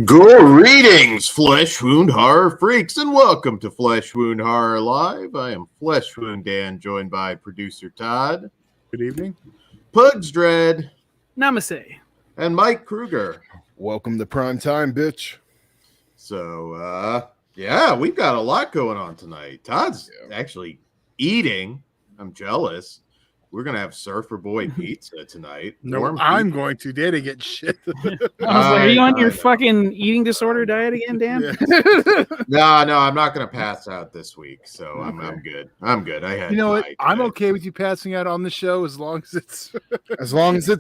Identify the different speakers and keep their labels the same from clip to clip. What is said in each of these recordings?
Speaker 1: Greetings, Flesh Wound Horror freaks, and welcome to Flesh Wound Horror Live. I am Flesh Wound Dan, joined by producer Todd.
Speaker 2: Good evening.
Speaker 1: Pugs Dread.
Speaker 3: Namaste.
Speaker 1: And Mike Kruger.
Speaker 4: Welcome to prime time, bitch.
Speaker 1: So, yeah, we've got a lot going on tonight. Todd's actually eating. I'm jealous. We're going to have Surfer Boy pizza tonight.
Speaker 2: No, I'm going to. Daddy get shit.
Speaker 3: I was like, are you on your fucking eating disorder diet again, Dan?
Speaker 1: No, I'm not going to pass out this week, so I'm good. I'm good. I had.
Speaker 2: You know what? I'm okay with you passing out on the show as long as it's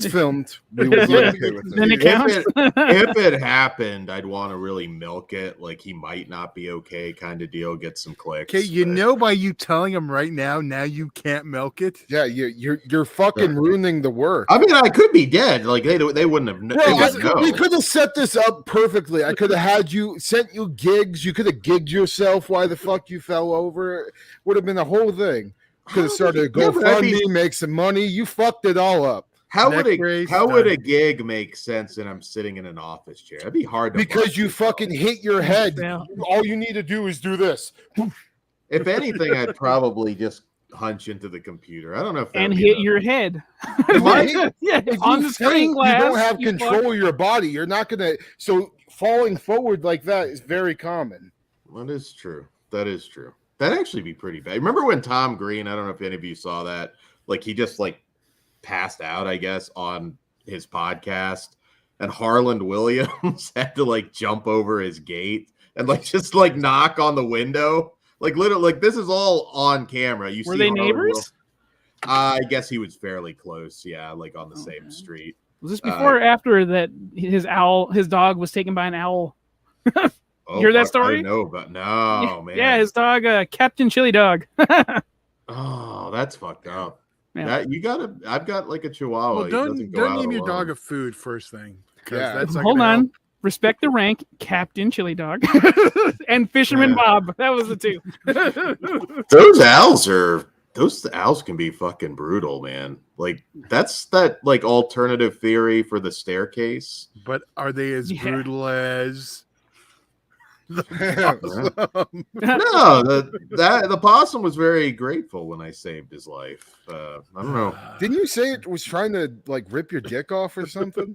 Speaker 4: filmed. We will be okay with it.
Speaker 3: Then it counts.
Speaker 1: If it happened, I'd want to really milk it, like he might not be okay, kind of deal. Get some clicks.
Speaker 2: Okay, you know, by you telling him right now you can't milk it.
Speaker 4: Yeah, you're fucking ruining the work.
Speaker 1: I mean, I could be dead. Like they wouldn't have.
Speaker 4: We could have set this up perfectly. I could have sent you gigs. You could have gigged yourself. Why the fuck you fell over? Would have been the whole thing. Could have started a GoFundMe, make some money. You fucked it all up.
Speaker 1: How would a gig make sense? And I'm sitting in an office chair. That'd be hard to
Speaker 4: because you fucking hit your head. All you need to do is do this.
Speaker 1: If anything, I'd probably just hunch into the computer. I don't know if
Speaker 3: and hit your head.
Speaker 4: If
Speaker 3: on the screen glass.
Speaker 4: You don't have control of your body. You're not gonna. So falling forward like that is very common.
Speaker 1: That is true. That'd actually be pretty bad. Remember when Tom Green? I don't know if any of you saw that. Like he just passed out, I guess, on his podcast, and Harland Williams had to jump over his gate and just knock on the window. Literally, this is all on camera.
Speaker 3: Were they neighbors?
Speaker 1: I guess he was fairly close. Yeah, on the same street.
Speaker 3: Was this before or after that his dog was taken by an owl? You hear that story?
Speaker 1: I know, but no, man.
Speaker 3: Yeah, his dog, Captain Chili Dog.
Speaker 1: Oh, that's fucked up.
Speaker 3: Yeah.
Speaker 1: I've got a Chihuahua.
Speaker 2: Well, don't name your dog a food first thing. That's
Speaker 3: hold on. Help. Respect the rank, Captain Chili Dog, and Fisherman Bob. That was the two.
Speaker 1: Those owls can be fucking brutal, man. That's that alternative theory for the staircase.
Speaker 2: But are they as brutal as
Speaker 1: No, the possum was very grateful when I saved his life. I don't know.
Speaker 4: Didn't you say it was trying to rip your dick off or something?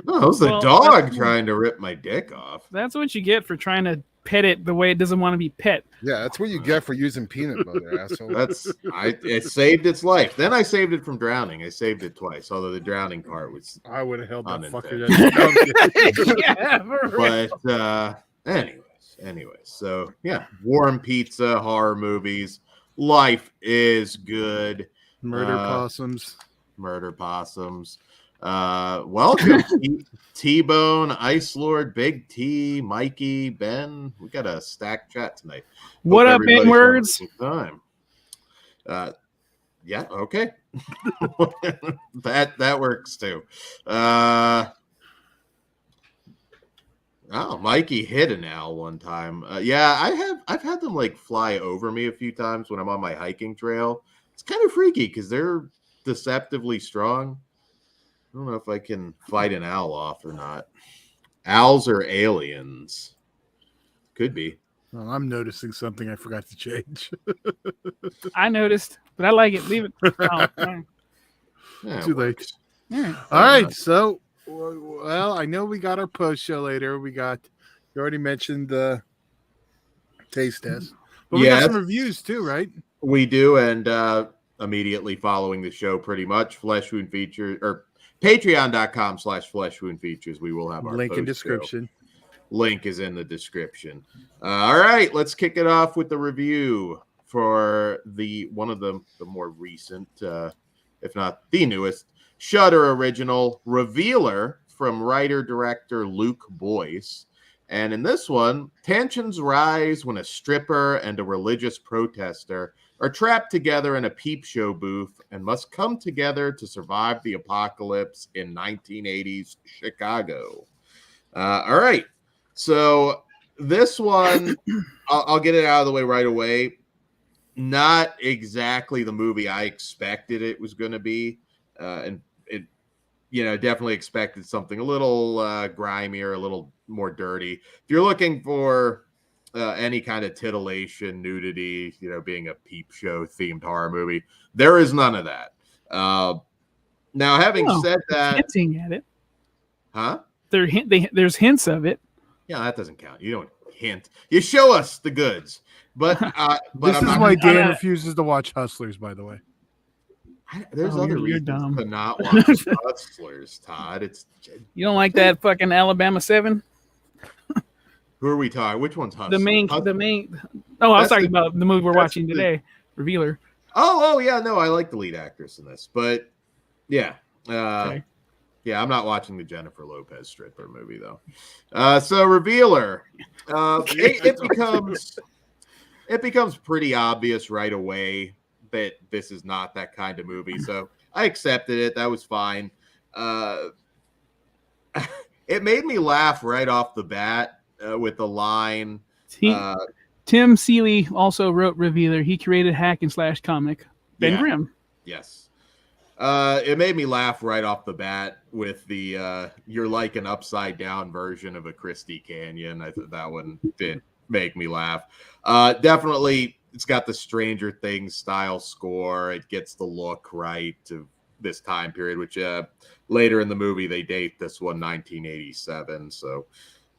Speaker 1: No, it was the dog trying to rip my dick off.
Speaker 3: That's what you get for trying to pet it the way it doesn't want to be pet.
Speaker 4: Yeah, that's what you get for using peanut butter, asshole.
Speaker 1: It saved its life. Then I saved it from drowning. I saved it twice, although the drowning part was.
Speaker 2: I would have held that fucker.
Speaker 1: But Anyways, so yeah, warm pizza, horror movies, life is good.
Speaker 2: Murder possums.
Speaker 1: Welcome, T-Bone, Ice Lord, Big T, Mikey, Ben. We got a stacked chat tonight.
Speaker 3: What up, in words?
Speaker 1: Time. Yeah, okay. that works too. Oh, Mikey hit an owl one time. I've had them fly over me a few times when I'm on my hiking trail. It's kind of freaky because they're deceptively strong. I don't know if I can fight an owl off or not. Owls are aliens. Could be.
Speaker 2: Well, I'm noticing something I forgot to change.
Speaker 3: I noticed, but I like it. Leave it.
Speaker 2: Too late. All right, so. Well, I know we got our post show later. You already mentioned the taste test, but we got some reviews too, right?
Speaker 1: We do, and immediately following the show, pretty much Flesh Wound Features or Patreon.com/Flesh Wound Features. We will have our
Speaker 2: link in description.
Speaker 1: Link is in the description. All right, let's kick it off with the review for one of the more recent, if not the newest. Shudder original Revealer from writer-director Luke Boyce. And in this one, tensions rise when a stripper and a religious protester are trapped together in a peep show booth and must come together to survive the apocalypse in 1980s Chicago. All right. So this one, I'll get it out of the way right away. Not exactly the movie I expected it was going to be. And it definitely expected something a little grimier, a little more dirty. If you're looking for any kind of titillation, nudity, being a peep show themed horror movie, there is none of that. Now, having said that,
Speaker 3: hinting at it,
Speaker 1: huh?
Speaker 3: There's hints of it.
Speaker 1: Yeah, that doesn't count. You don't hint. You show us the goods. But
Speaker 2: this is why Dan refuses to watch Hustlers, by the way.
Speaker 1: There's other reasons to not watch Hustlers, Todd.
Speaker 3: You don't like that fucking Alabama 7?
Speaker 1: Who are we talking? Which one's Hustlers?
Speaker 3: The main. Oh, I was talking about the movie we're watching today, Revealer.
Speaker 1: Oh yeah, no, I like the lead actress in this, but yeah,
Speaker 3: okay.
Speaker 1: Yeah, I'm not watching the Jennifer Lopez stripper movie though. So Revealer, it becomes pretty obvious right away that this is not that kind of movie. So I accepted it. That was fine. It made me laugh right off the bat with the line.
Speaker 3: Tim Seeley also wrote Revealer. He created hack and slash comic Ben Grimm.
Speaker 1: Yes. It made me laugh right off the bat with the you're like an upside down version of a Christie Canyon. I thought that one did make me laugh. Definitely, it's got the Stranger Things style score. It gets the look right to this time period, which later in the movie they date this one 1987. So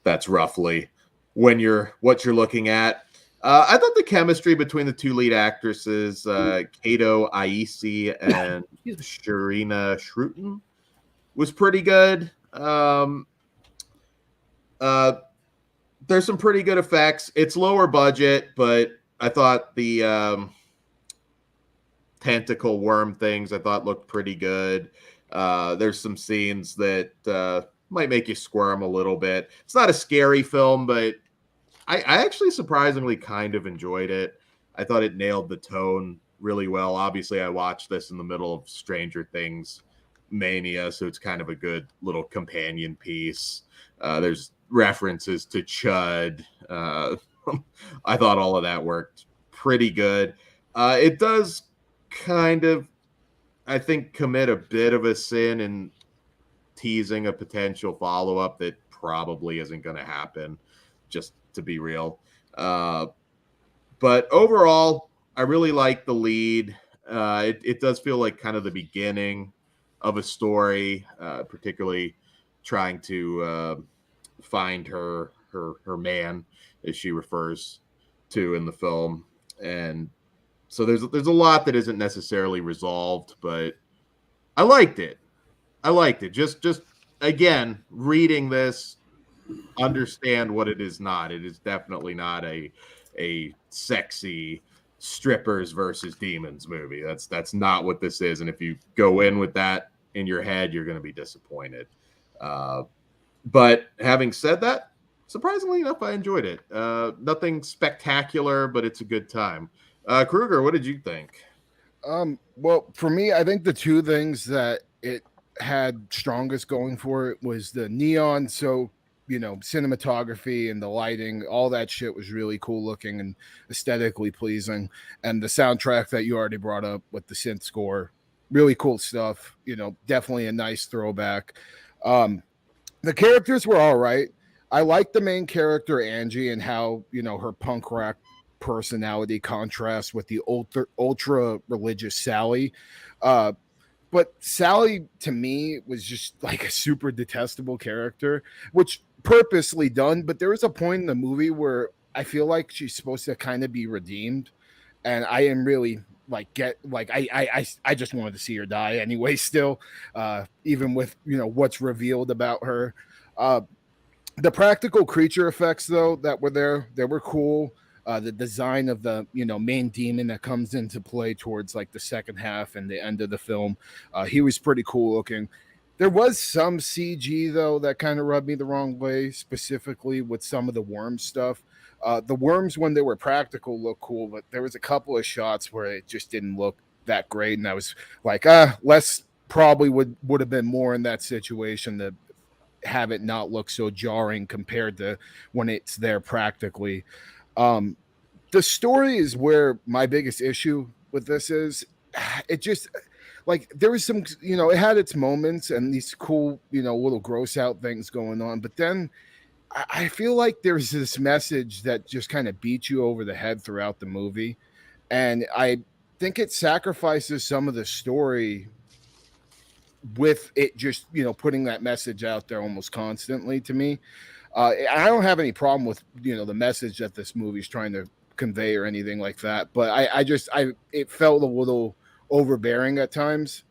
Speaker 1: that's roughly what you're looking at. I thought the chemistry between the two lead actresses, Kato Aisi and Sharina Shrutin, was pretty good. There's some pretty good effects. It's lower budget, but I thought the tentacle worm things I thought looked pretty good. There's some scenes that might make you squirm a little bit. It's not a scary film, but I actually surprisingly kind of enjoyed it. I thought it nailed the tone really well. Obviously, I watched this in the middle of Stranger Things mania, so it's kind of a good little companion piece. There's references to Chud. I thought all of that worked pretty good. It does kind of, I think, commit a bit of a sin in teasing a potential follow-up that probably isn't going to happen, just to be real. But overall, I really like the lead. It does feel like kind of the beginning of a story, particularly trying to find her man, as she refers to in the film. And so there's a lot that isn't necessarily resolved, but I liked it. Just again, reading this, understand what it is not. It is definitely not a sexy strippers versus demons movie. That's not what this is. And if you go in with that in your head, you're going to be disappointed. But having said that, surprisingly enough, I enjoyed it. Nothing spectacular, but it's a good time. Kruger, what did you think?
Speaker 4: Well, for me, I think the two things that it had strongest going for it was the neon. So, cinematography and the lighting, all that shit was really cool looking and aesthetically pleasing. And the soundtrack that you already brought up with the synth score, really cool stuff. Definitely a nice throwback. The characters were all right. I liked the main character, Angie, and how, her punk rock personality contrasts with the ultra religious Sally. But Sally, to me, was just like a super detestable character, which purposely done. But there was a point in the movie where I feel like she's supposed to kind of be redeemed. And I am really I just wanted to see her die anyway, still, even with, what's revealed about her. The practical creature effects, though, that were there, they were cool. The design of the main demon that comes into play towards like the second half and the end of the film, he was pretty cool looking. There was some CG though that kind of rubbed me the wrong way, specifically with some of the worm stuff. The worms, when they were practical, look cool, but there was a couple of shots where it just didn't look that great, and I was like, less probably would have been more in that situation to have it not look so jarring compared to when it's there practically. The story is where my biggest issue with this is. It just, like there was some, it had its moments and these cool, little gross out things going on, but then I feel like there's this message that just kind of beats you over the head throughout the movie, and I think it sacrifices some of the story with it just putting that message out there almost constantly to me. I don't have any problem with the message that this movie's trying to convey or anything like that, but it felt a little overbearing at times.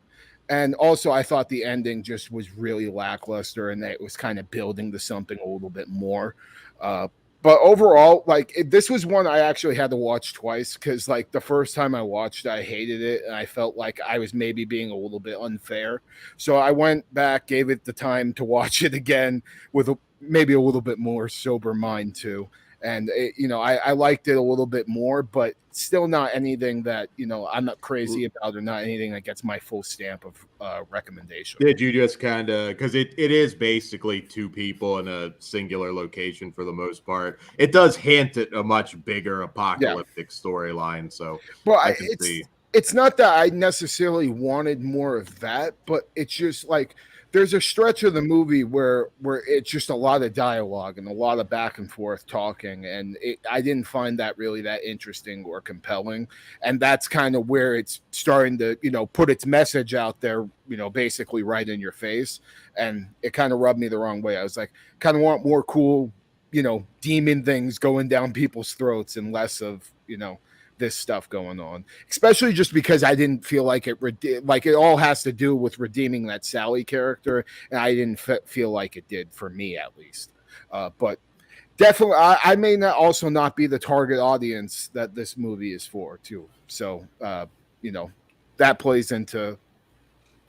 Speaker 4: And also I thought the ending just was really lackluster, and that it was kind of building to something a little bit more. But overall, like this was one I actually had to watch twice, because like the first time I watched it, I hated it, and I felt like I was maybe being a little bit unfair. So I went back, gave it the time to watch it again with maybe a little bit more sober mind too. And I liked it a little bit more, but still not anything that I'm not crazy about, or not anything that gets my full stamp of recommendation.
Speaker 1: Did you just kind of, because it is basically two people in a singular location for the most part. It does hint at a much bigger apocalyptic storyline. So
Speaker 4: it's not that I necessarily wanted more of that, but it's just like there's a stretch of the movie where it's just a lot of dialogue and a lot of back and forth talking, and I didn't find that really that interesting or compelling. And that's kind of where it's starting to put its message out there, basically right in your face, and it kind of rubbed me the wrong way. I was like, kind of want more cool demon things going down people's throats and less of this stuff going on, especially just because I didn't feel like it all has to do with redeeming that Sally character, and I didn't feel like it did, for me at least. But definitely, I may not be the target audience that this movie is for too. So that plays into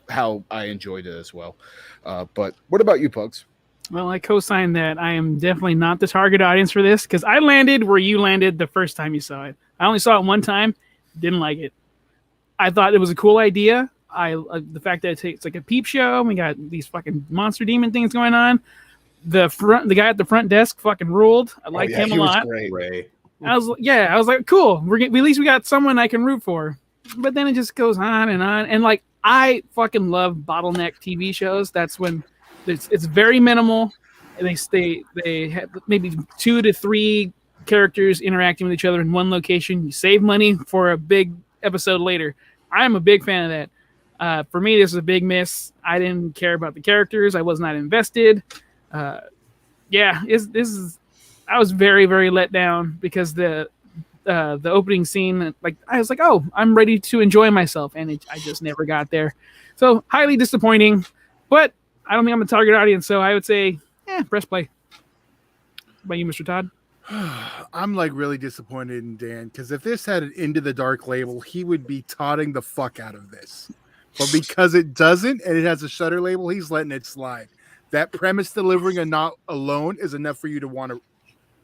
Speaker 4: how I enjoyed it as well. But what about you, Pugs?
Speaker 3: Well, I co-sign that. I am definitely not the target audience for this, because I landed where you landed the first time you saw it. I only saw it one time, didn't like it. I thought it was a cool idea. The fact that it's like a peep show, we got these fucking monster demon things going on. The guy at the front desk fucking ruled. I liked him a lot.
Speaker 4: Great.
Speaker 1: Ray.
Speaker 3: I was like, cool. At least we got someone I can root for. But then it just goes on, and like I fucking love bottleneck TV shows. That's when it's very minimal. And they have maybe 2 to 3 characters interacting with each other in one location. You save money for a big episode later. I'm a big fan of that. For me, this is a big miss. I didn't care about the characters. I was not invested. I was very, very let down, because the opening scene, like I was like, oh, I'm ready to enjoy myself, and I just never got there. So highly disappointing, but I don't think I'm a target audience, so I would say, press play. What about you, Mr. Todd?
Speaker 2: I'm like really disappointed in Dan, because if this had an Into the Dark label, he would be totting the fuck out of this. But because it doesn't, and it has a Shudder label, he's letting it slide. That premise delivering a not alone is enough for you to want to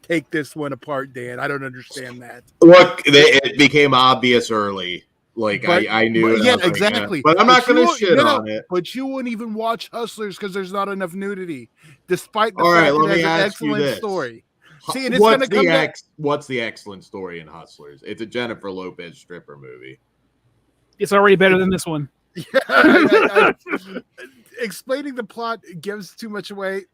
Speaker 2: take this one apart, Dan. I don't understand that.
Speaker 1: Look, it became obvious early. Like, I knew it.
Speaker 2: Yeah, exactly.
Speaker 1: But I'm not going to shit on it.
Speaker 2: But you wouldn't even watch Hustlers because there's not enough nudity, despite the
Speaker 1: All
Speaker 2: fact
Speaker 1: right,
Speaker 2: that
Speaker 1: let
Speaker 2: it
Speaker 1: me
Speaker 2: has an
Speaker 1: ask you
Speaker 2: excellent
Speaker 1: this.
Speaker 2: story. See, and
Speaker 1: what's the excellent story in Hustlers? It's a Jennifer Lopez stripper movie.
Speaker 3: It's already better than this one.
Speaker 2: Yeah, explaining the plot gives too much away.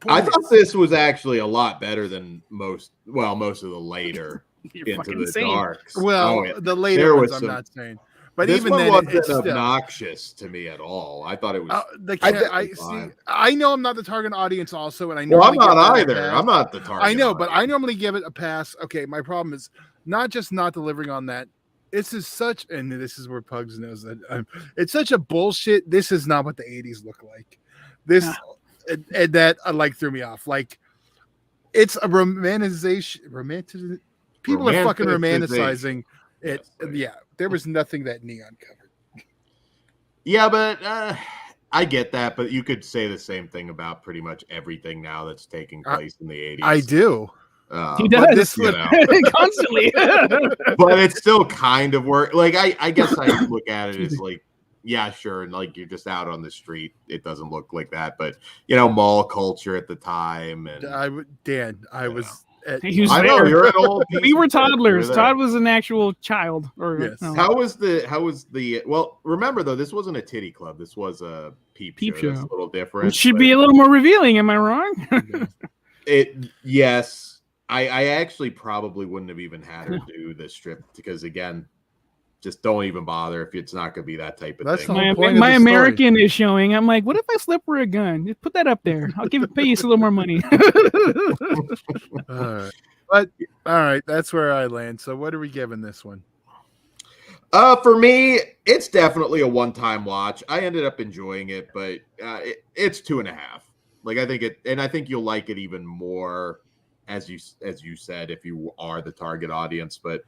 Speaker 1: I thought this was actually a lot better than most of the later
Speaker 3: You're
Speaker 1: Into the
Speaker 3: insane.
Speaker 1: Darks.
Speaker 2: Well, the later ones, I'm not saying. But
Speaker 1: this
Speaker 2: even
Speaker 1: one
Speaker 2: then,
Speaker 1: wasn't
Speaker 2: it's still
Speaker 1: obnoxious to me at all. I thought it was.
Speaker 2: I know I'm not the target audience, also, and I know.
Speaker 1: Well, I'm not either. I'm not the target.
Speaker 2: I know, but I normally give it a pass. Okay, my problem is not just not delivering on that. This is such, and this is where Pugs knows that it's such a bullshit. This is not what the '80s look like. This and that threw me off. Like, it's a romanticization. People are fucking romanticizing it. Yeah, there was nothing that neon covered.
Speaker 1: Yeah, but I get that. But you could say the same thing about pretty much everything now that's taking place in the 80s.
Speaker 2: I do.
Speaker 3: He does constantly.
Speaker 1: But it's still kind of work. Like, I guess I look at it as like, yeah, sure. And like, you're just out on the street. It doesn't look like that. But, mall culture at the time. And
Speaker 2: I was
Speaker 3: He was
Speaker 1: I know
Speaker 3: there.
Speaker 1: you're an old.
Speaker 3: We were toddlers.
Speaker 1: There.
Speaker 3: Todd was an actual child. Or
Speaker 2: Yes.
Speaker 3: no.
Speaker 1: How was the? Well, remember though, this wasn't a titty club. This was a peep show. That's a little different.
Speaker 3: It should be a little more revealing. Am I wrong?
Speaker 1: Yes. I actually probably wouldn't have even had her do the strip because again, just don't even bother if it's not going to be that type of thing.
Speaker 3: My American is showing. I'm like, what if I slip her a gun? Just put that up there. I'll pay you a little more money.
Speaker 2: But all right, that's where I land. So what are we giving this one?
Speaker 1: For me, it's definitely a one-time watch. I ended up enjoying it, but it's 2.5. Like I think you'll like it even more, as you said, if you are the target audience. But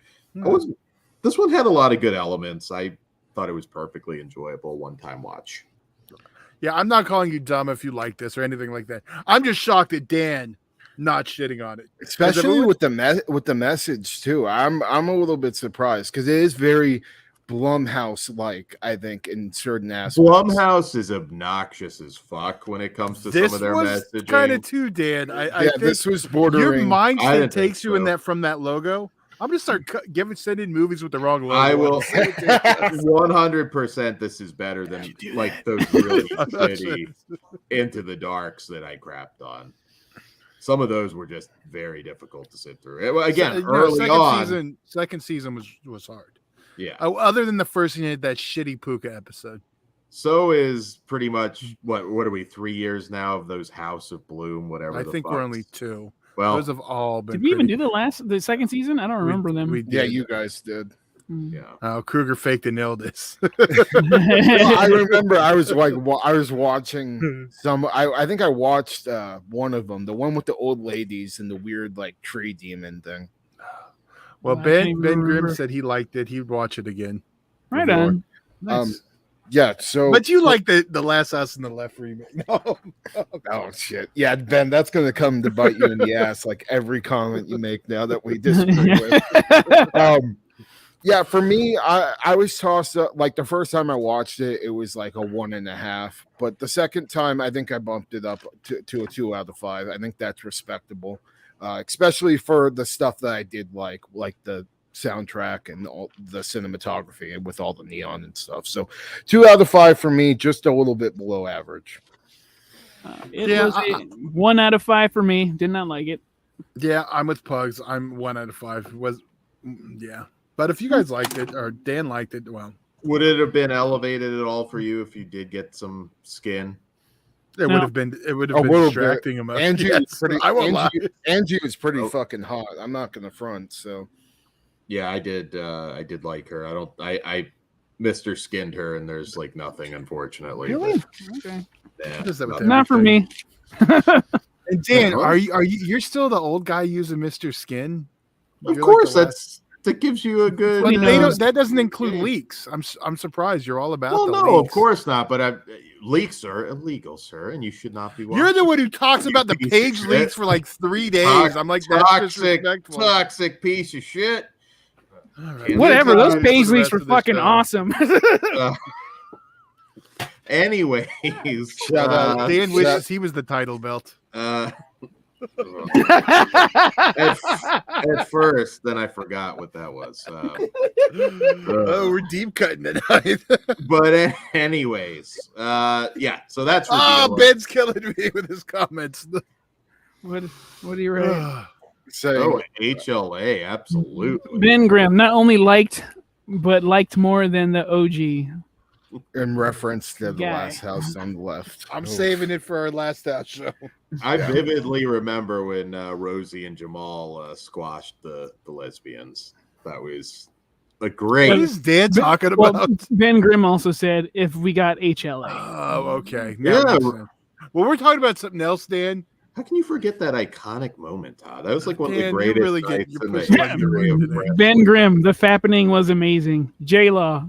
Speaker 1: this one had a lot of good elements. I thought it was perfectly enjoyable one-time watch.
Speaker 2: Yeah, I'm not calling you dumb if you like this or anything like that. I'm just shocked at Dan not shitting on it,
Speaker 4: especially with the message too. I'm a little bit surprised because it is very Blumhouse-like, I think, in certain aspects.
Speaker 1: Blumhouse is obnoxious as fuck when it comes to some of their messaging.
Speaker 2: Kind of too, Dan. I think
Speaker 4: this was bordering.
Speaker 2: Your mindset takes you in that from that logo. I'm gonna start sending movies with the wrong logo.
Speaker 1: I will 100%. This is better than like those really shitty Into the Darks that I crapped on. Some of those were just very difficult to sit through. Again, early on,
Speaker 2: second season was hard.
Speaker 1: Yeah.
Speaker 2: Other than the first season, had that shitty Puka episode.
Speaker 1: So is pretty much what are we 3 years now of those House of Bloom, whatever.
Speaker 2: I think we're only 2.
Speaker 1: Well,
Speaker 2: those have all been.
Speaker 3: Did we even do the second season? I don't remember them.
Speaker 4: Yeah, you guys did.
Speaker 1: Yeah.
Speaker 2: Oh, Kruger faked an illness.
Speaker 4: I remember I was watching some. I think I watched one of them, the one with the old ladies and the weird like tree demon thing.
Speaker 2: Well, Ben Grimm said he liked it. He'd watch it again.
Speaker 3: Right on. Nice.
Speaker 4: Yeah, so
Speaker 2: but you like the Last House on the Left remake? No.
Speaker 4: Oh shit! Yeah, Ben, that's gonna come to bite you in the ass. Like every comment you make now that we disagree with. Yeah, for me, I was tossed up. Like the first time I watched it, it was like a 1.5. But the second time, I think I bumped it up to a 2 out of 5. I think that's respectable, especially for the stuff that I did like the soundtrack and all the cinematography and with all the neon and stuff. So 2 out of 5 for me, just a little bit below average.
Speaker 3: It was 1 out of 5 for me. Did not like it.
Speaker 2: Yeah, I'm with Pugs. I'm 1 out of 5. But if you guys liked it or Dan liked it, well,
Speaker 1: would it have been elevated at all for you if you did get some skin?
Speaker 2: It would have been distracting him.
Speaker 4: Angie was pretty fucking hot. I'm not gonna front. So
Speaker 1: yeah, I did like her. I Mr. skinned her, and there's like nothing, unfortunately.
Speaker 3: Really? Okay.
Speaker 1: Yeah,
Speaker 3: not for me.
Speaker 2: And Dan, you're still the old guy using Mr. Skin?
Speaker 1: Of course, that gives you a good.
Speaker 2: But that doesn't include leaks. I'm surprised you're all about.
Speaker 1: Well,
Speaker 2: no,
Speaker 1: leaks. Of course not. But leaks are illegal, sir, and you should not be.
Speaker 2: You're the one who talks about the page leaks for like 3 days. I'm like, that's disrespectful.
Speaker 1: Toxic piece of shit.
Speaker 3: Right. Whatever. Those page leaks were fucking awesome.
Speaker 1: Anyways,
Speaker 2: Dan wishes he was the title belt.
Speaker 1: At first, then I forgot what that was.
Speaker 2: We're deep cutting tonight.
Speaker 1: But anyways, yeah. So that's
Speaker 2: Ben's killing me with his comments.
Speaker 3: What are you writing?
Speaker 1: HLA, absolutely.
Speaker 3: Ben Grimm not only liked, but liked more than the OG.
Speaker 4: In reference to the Last House on the Left.
Speaker 2: I'm saving it for our Last House show.
Speaker 1: I vividly remember when Rosie and Jamal squashed the lesbians. That was a great.
Speaker 2: What is Dan talking about?
Speaker 3: Well, Ben Grimm also said if we got HLA.
Speaker 2: Oh, okay.
Speaker 1: Well,
Speaker 2: we're talking about something else, Dan.
Speaker 1: How can you forget that iconic moment, Todd? That was like one of the greatest.
Speaker 3: Ben Grimm, the fappening was amazing. J-Law.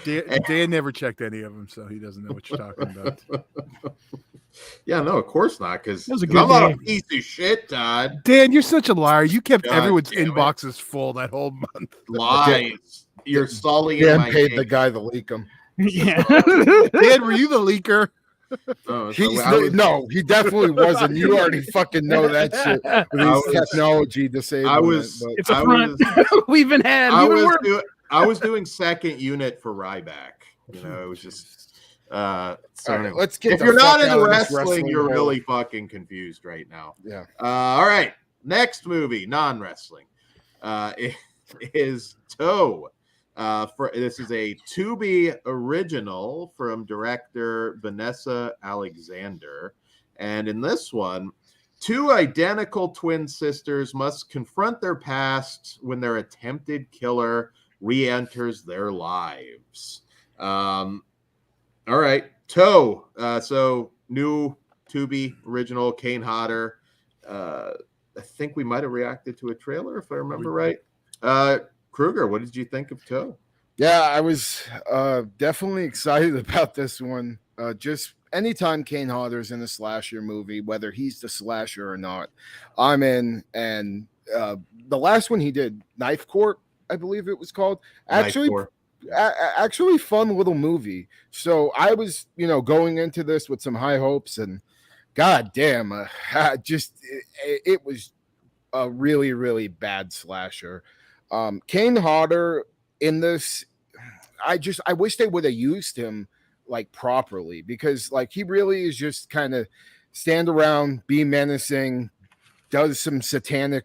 Speaker 2: Dan never checked any of them, so he doesn't know what you're talking about.
Speaker 1: Yeah, no, of course not, because I'm
Speaker 3: not
Speaker 1: a piece of shit, Todd.
Speaker 2: Dan, you're such a liar. You kept everyone's inboxes full that whole month.
Speaker 1: Lies. You're sullying
Speaker 4: Dan
Speaker 1: my
Speaker 4: paid
Speaker 1: name.
Speaker 4: the guy to leak them.
Speaker 3: Yeah.
Speaker 2: Dan, were you the leaker?
Speaker 4: No, he dedefinitely wasn't. You already fucking know that shit with his technology disablement.
Speaker 3: It's a front. We've been had.
Speaker 1: I was doing second unit for Ryback. You know, it was just.
Speaker 4: Right, let's get.
Speaker 1: If you're not into wrestling, you're really fucking confused right now.
Speaker 4: Yeah.
Speaker 1: All right. Next movie, non-wrestling, is Toe. This is a Tubi original from director Vanessa Alexander, and in this one, two identical twin sisters must confront their past when their attempted killer re-enters their lives. All right, Toe. So new Tubi original, Kane Hodder. I think we might have reacted to a trailer, if I remember right. Kruger, what did you think of Toe?
Speaker 4: Yeah, I was definitely excited about this one. Just anytime Kane Hodder's in a slasher movie, whether he's the slasher or not, I'm in. And the last one he did, Knife Court, I believe it was called. Actually fun little movie. So I was, going into this with some high hopes, and God damn, it was a really, really bad slasher. Kane Hodder in this, I wish they would have used him like properly, because like he really is just kind of stand around, be menacing, does some satanic,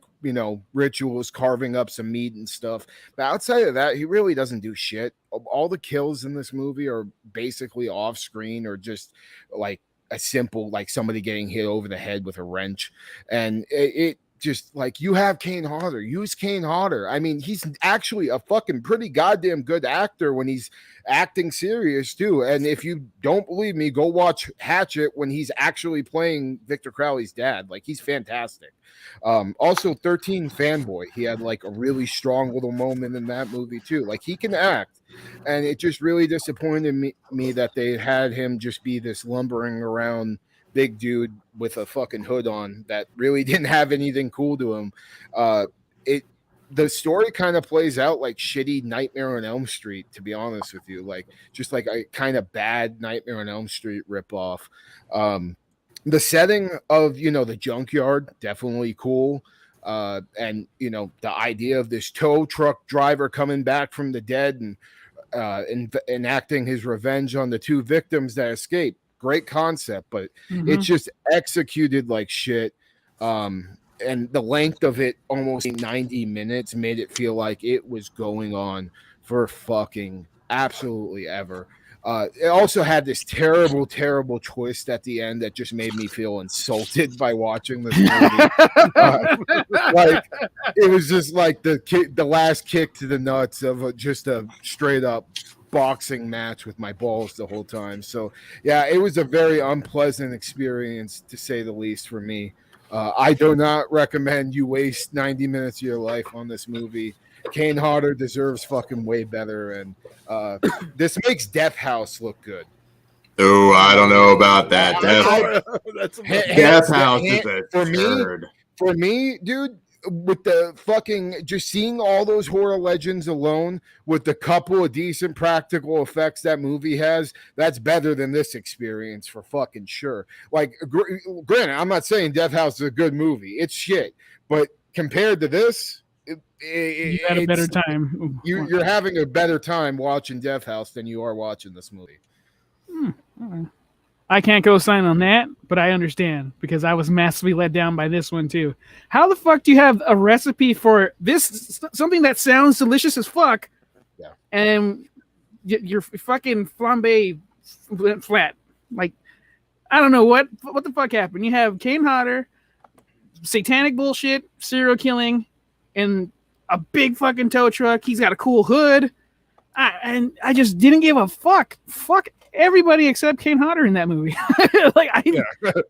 Speaker 4: rituals, carving up some meat and stuff. But outside of that, he really doesn't do shit. All the kills in this movie are basically off screen or just like a simple, like somebody getting hit over the head with a wrench. And it just like, you have Kane Hodder, use Kane Hodder. I mean, he's actually a fucking pretty goddamn good actor when he's acting serious too. And if you don't believe me, go watch Hatchet when he's actually playing Victor Crowley's dad. Like, he's fantastic. Also 13 Fanboy, he had like a really strong little moment in that movie too. Like, he can act, and it just really disappointed me that they had him just be this lumbering around big dude with a fucking hood on that really didn't have anything cool to him. The story kind of plays out like shitty Nightmare on Elm Street, to be honest with you, like just like a kind of bad Nightmare on Elm Street ripoff. The setting of, the junkyard, definitely cool. And, the idea of this tow truck driver coming back from the dead and enacting his revenge on the two victims that escaped. Great concept, but it's just executed like shit. And the length of it, almost 90 minutes, made it feel like it was going on for fucking absolutely ever. It also had this terrible, terrible twist at the end that just made me feel insulted by watching this movie. Like, it was just like the last kick to the nuts of just a straight up boxing match with my balls the whole time. So yeah, it was a very unpleasant experience, to say the least, for me. I do not recommend you waste 90 minutes of your life on this movie. Kane Hodder deserves fucking way better, and this makes Death House look good.
Speaker 1: Oh, I don't know about that. Death House is a turd.
Speaker 4: For me, dude, with the fucking just seeing all those horror legends alone, with the couple of decent practical effects that movie has, that's better than this experience for fucking sure. Like, granted, I'm not saying Death House is a good movie. It's shit. But compared to this,
Speaker 3: you had a better time.
Speaker 4: You're having a better time watching Death House than you are watching this movie.
Speaker 3: I can't go sign on that, but I understand, because I was massively let down by this one too. How the fuck do you have a recipe for this, something that sounds delicious as fuck, and your fucking flambe flat? Like, I don't know what the fuck happened. You have Kane Hodder, satanic bullshit, serial killing, and a big fucking tow truck. He's got a cool hood, and I just didn't give a fuck. Fuck everybody except Kane Hodder in that movie.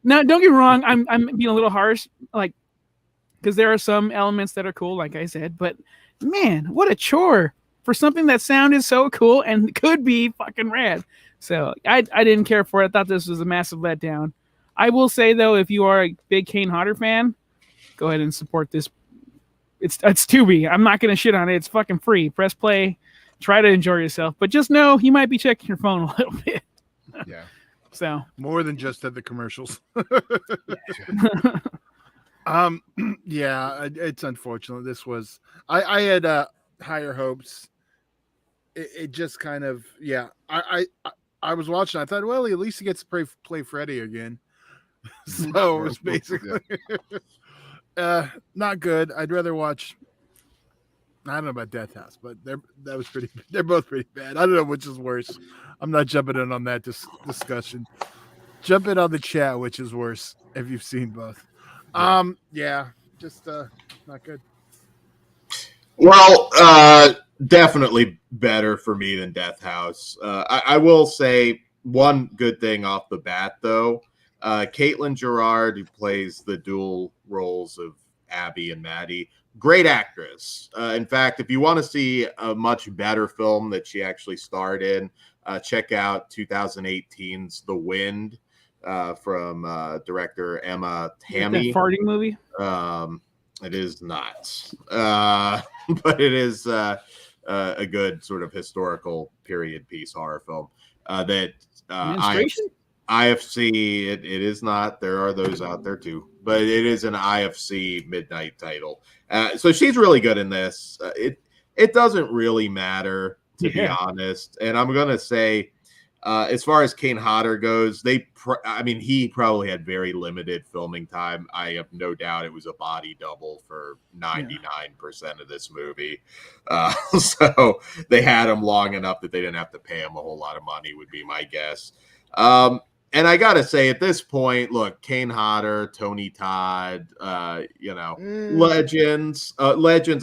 Speaker 3: Now, don't get me wrong, I'm being a little harsh, like, because there are some elements that are cool, like I said, but man, what a chore for something that sounded so cool and could be fucking rad. So I didn't care for it. I thought this was a massive letdown. I will say though, if you are a big Kane Hodder fan, go ahead and support this. It's Tubi. I'm not gonna shit on it. It's fucking free. Press play. Try to enjoy yourself, but just know you might be checking your phone a little bit.
Speaker 4: Yeah.
Speaker 3: So
Speaker 2: more than just at the commercials. Yeah, it's unfortunate. This was I had higher hopes. It just kind of I was watching. I thought, well, at least he gets to play Freddy again. So it was basically not good. I'd rather watch. I don't know about Death House, but they're both pretty bad. I don't know which is worse. I'm not jumping in on that discussion. Jump in on the chat, which is worse if you've seen both. Yeah, just not good.
Speaker 1: Well, definitely better for me than Death House. I will say one good thing off the bat, though. Caitlin Gerard, who plays the dual roles of Abby and Maddie, great actress. In fact, if you want to see a much better film that she actually starred in, check out 2018's The Wind from director Emma Tammy.
Speaker 3: That farting movie?
Speaker 1: It is not, but it is a good sort of historical period piece horror film that IFC. It is not. There are those out there too, but it is an IFC midnight title. So she's really good in this. It doesn't really matter, to be honest. And I'm gonna say, as far as Kane Hodder goes, he probably had very limited filming time. I have no doubt it was a body double for 99% of this movie. So they had him long enough that they didn't have to pay him a whole lot of money, would be my guess. And I got to say, at this point, look, Kane Hodder, Tony Todd, legends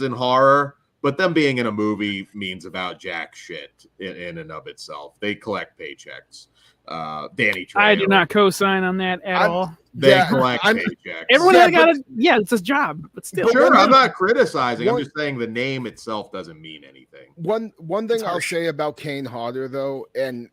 Speaker 1: in horror. But them being in a movie means about jack shit in and of itself. They collect paychecks. Danny Trejo.
Speaker 3: I do not co-sign on that at all.
Speaker 1: They collect paychecks.
Speaker 3: Everyone it's his job, but still.
Speaker 1: Sure, I'm not criticizing. I'm just saying the name itself doesn't mean anything.
Speaker 4: One thing I'll say about Kane Hodder, though, and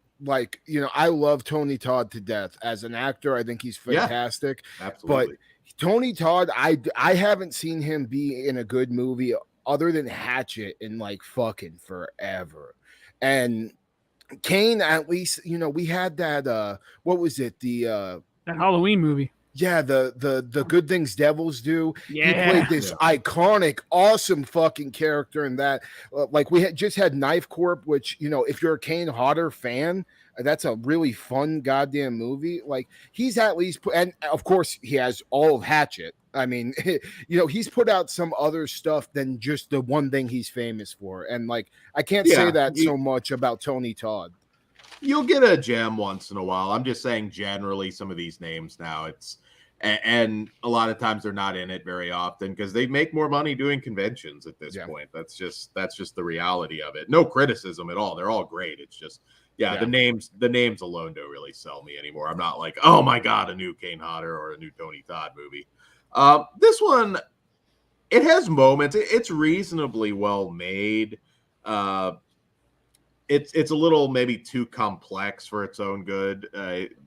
Speaker 4: I love Tony Todd to death as an actor. I think he's fantastic.
Speaker 1: Yeah, absolutely.
Speaker 4: But Tony Todd, I haven't seen him be in a good movie other than Hatchet in fucking forever. And Kane, at least, we had that what was it?
Speaker 3: That Halloween movie.
Speaker 4: Yeah, the Good Things Devils Do.
Speaker 3: Yeah.
Speaker 4: He played this iconic, awesome fucking character in that. We just had Knife Corp, which, if you're a Kane Hodder fan, that's a really fun goddamn movie. He's at least and of course he has all of Hatchet. I mean, he's put out some other stuff than just the one thing he's famous for. And I can't say that so much about Tony Todd.
Speaker 1: You'll get a gem once in a while. I'm just saying generally some of these names now and a lot of times they're not in it very often because they make more money doing conventions at this point. That's just the reality of it. No criticism at all. They're all great. It's just the names alone don't really sell me anymore. I'm not like, oh my God, a new Kane Hodder or a new Tony Todd movie. This one, it has moments. It's reasonably well made. It's a little maybe too complex for its own good.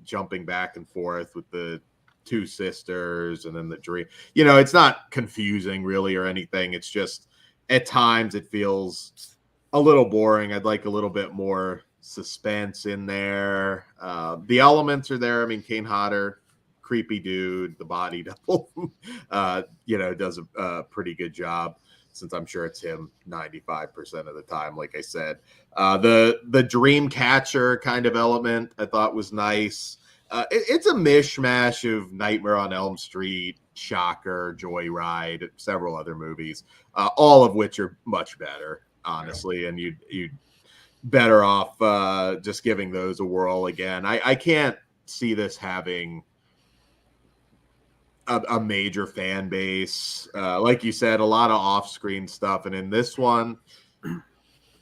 Speaker 1: Jumping back and forth with the two sisters and then the dream. It's not confusing really or anything. It's just at times it feels a little boring. I'd like a little bit more suspense in there. The elements are there. I mean, Kane Hodder, creepy dude, the body double, does a pretty good job since I'm sure it's him 95% of the time. Like I said, the dream catcher kind of element I thought was nice. It's a mishmash of Nightmare on Elm Street, Shocker, Joyride, several other movies, all of which are much better, honestly. And you'd better off just giving those a whirl again. I can't see this having a major fan base. Like you said, a lot of off-screen stuff. And in this one,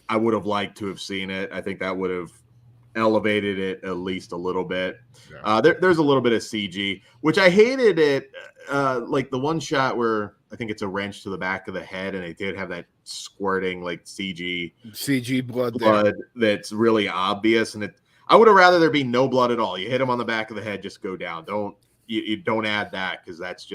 Speaker 1: I would have liked to have seen it. I think that would have elevated it at least a little bit. There's a little bit of CG, which I hated it. Like the one shot where I think it's a wrench to the back of the head, and they did have that squirting CG blood that's really obvious. And I would have rather there be no blood at all. You hit him on the back of the head, just go down. You don't add that because that's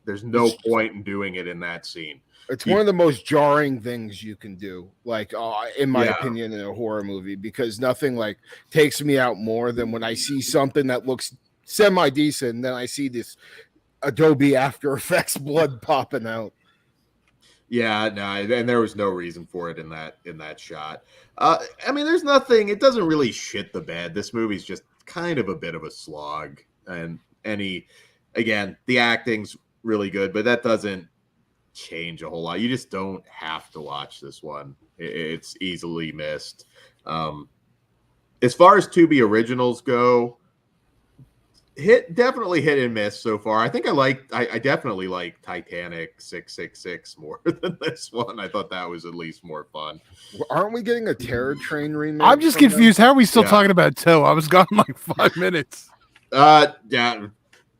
Speaker 1: There's no point in doing it in that scene.
Speaker 4: It's one of the most jarring things you can do, like in my opinion, in a horror movie, because nothing like takes me out more than when I see something that looks semi-decent, and then I see this Adobe After Effects blood popping out.
Speaker 1: Yeah, no, and there was no reason for it in that shot. I mean, there's nothing. It doesn't really shit the bed. This movie's just kind of a bit of a slog, and again, the acting's really good, but that doesn't change a whole lot. You just don't have to watch this one. It's easily missed. As far as Tubi originals go, definitely hit and miss so far. I think I definitely like Titanic 666 more than this one. I thought that was at least more fun.
Speaker 4: Aren't we getting a Terror Train remake?
Speaker 2: I'm just confused. How are we still talking about Toe? I was gone like 5 minutes.
Speaker 1: Yeah,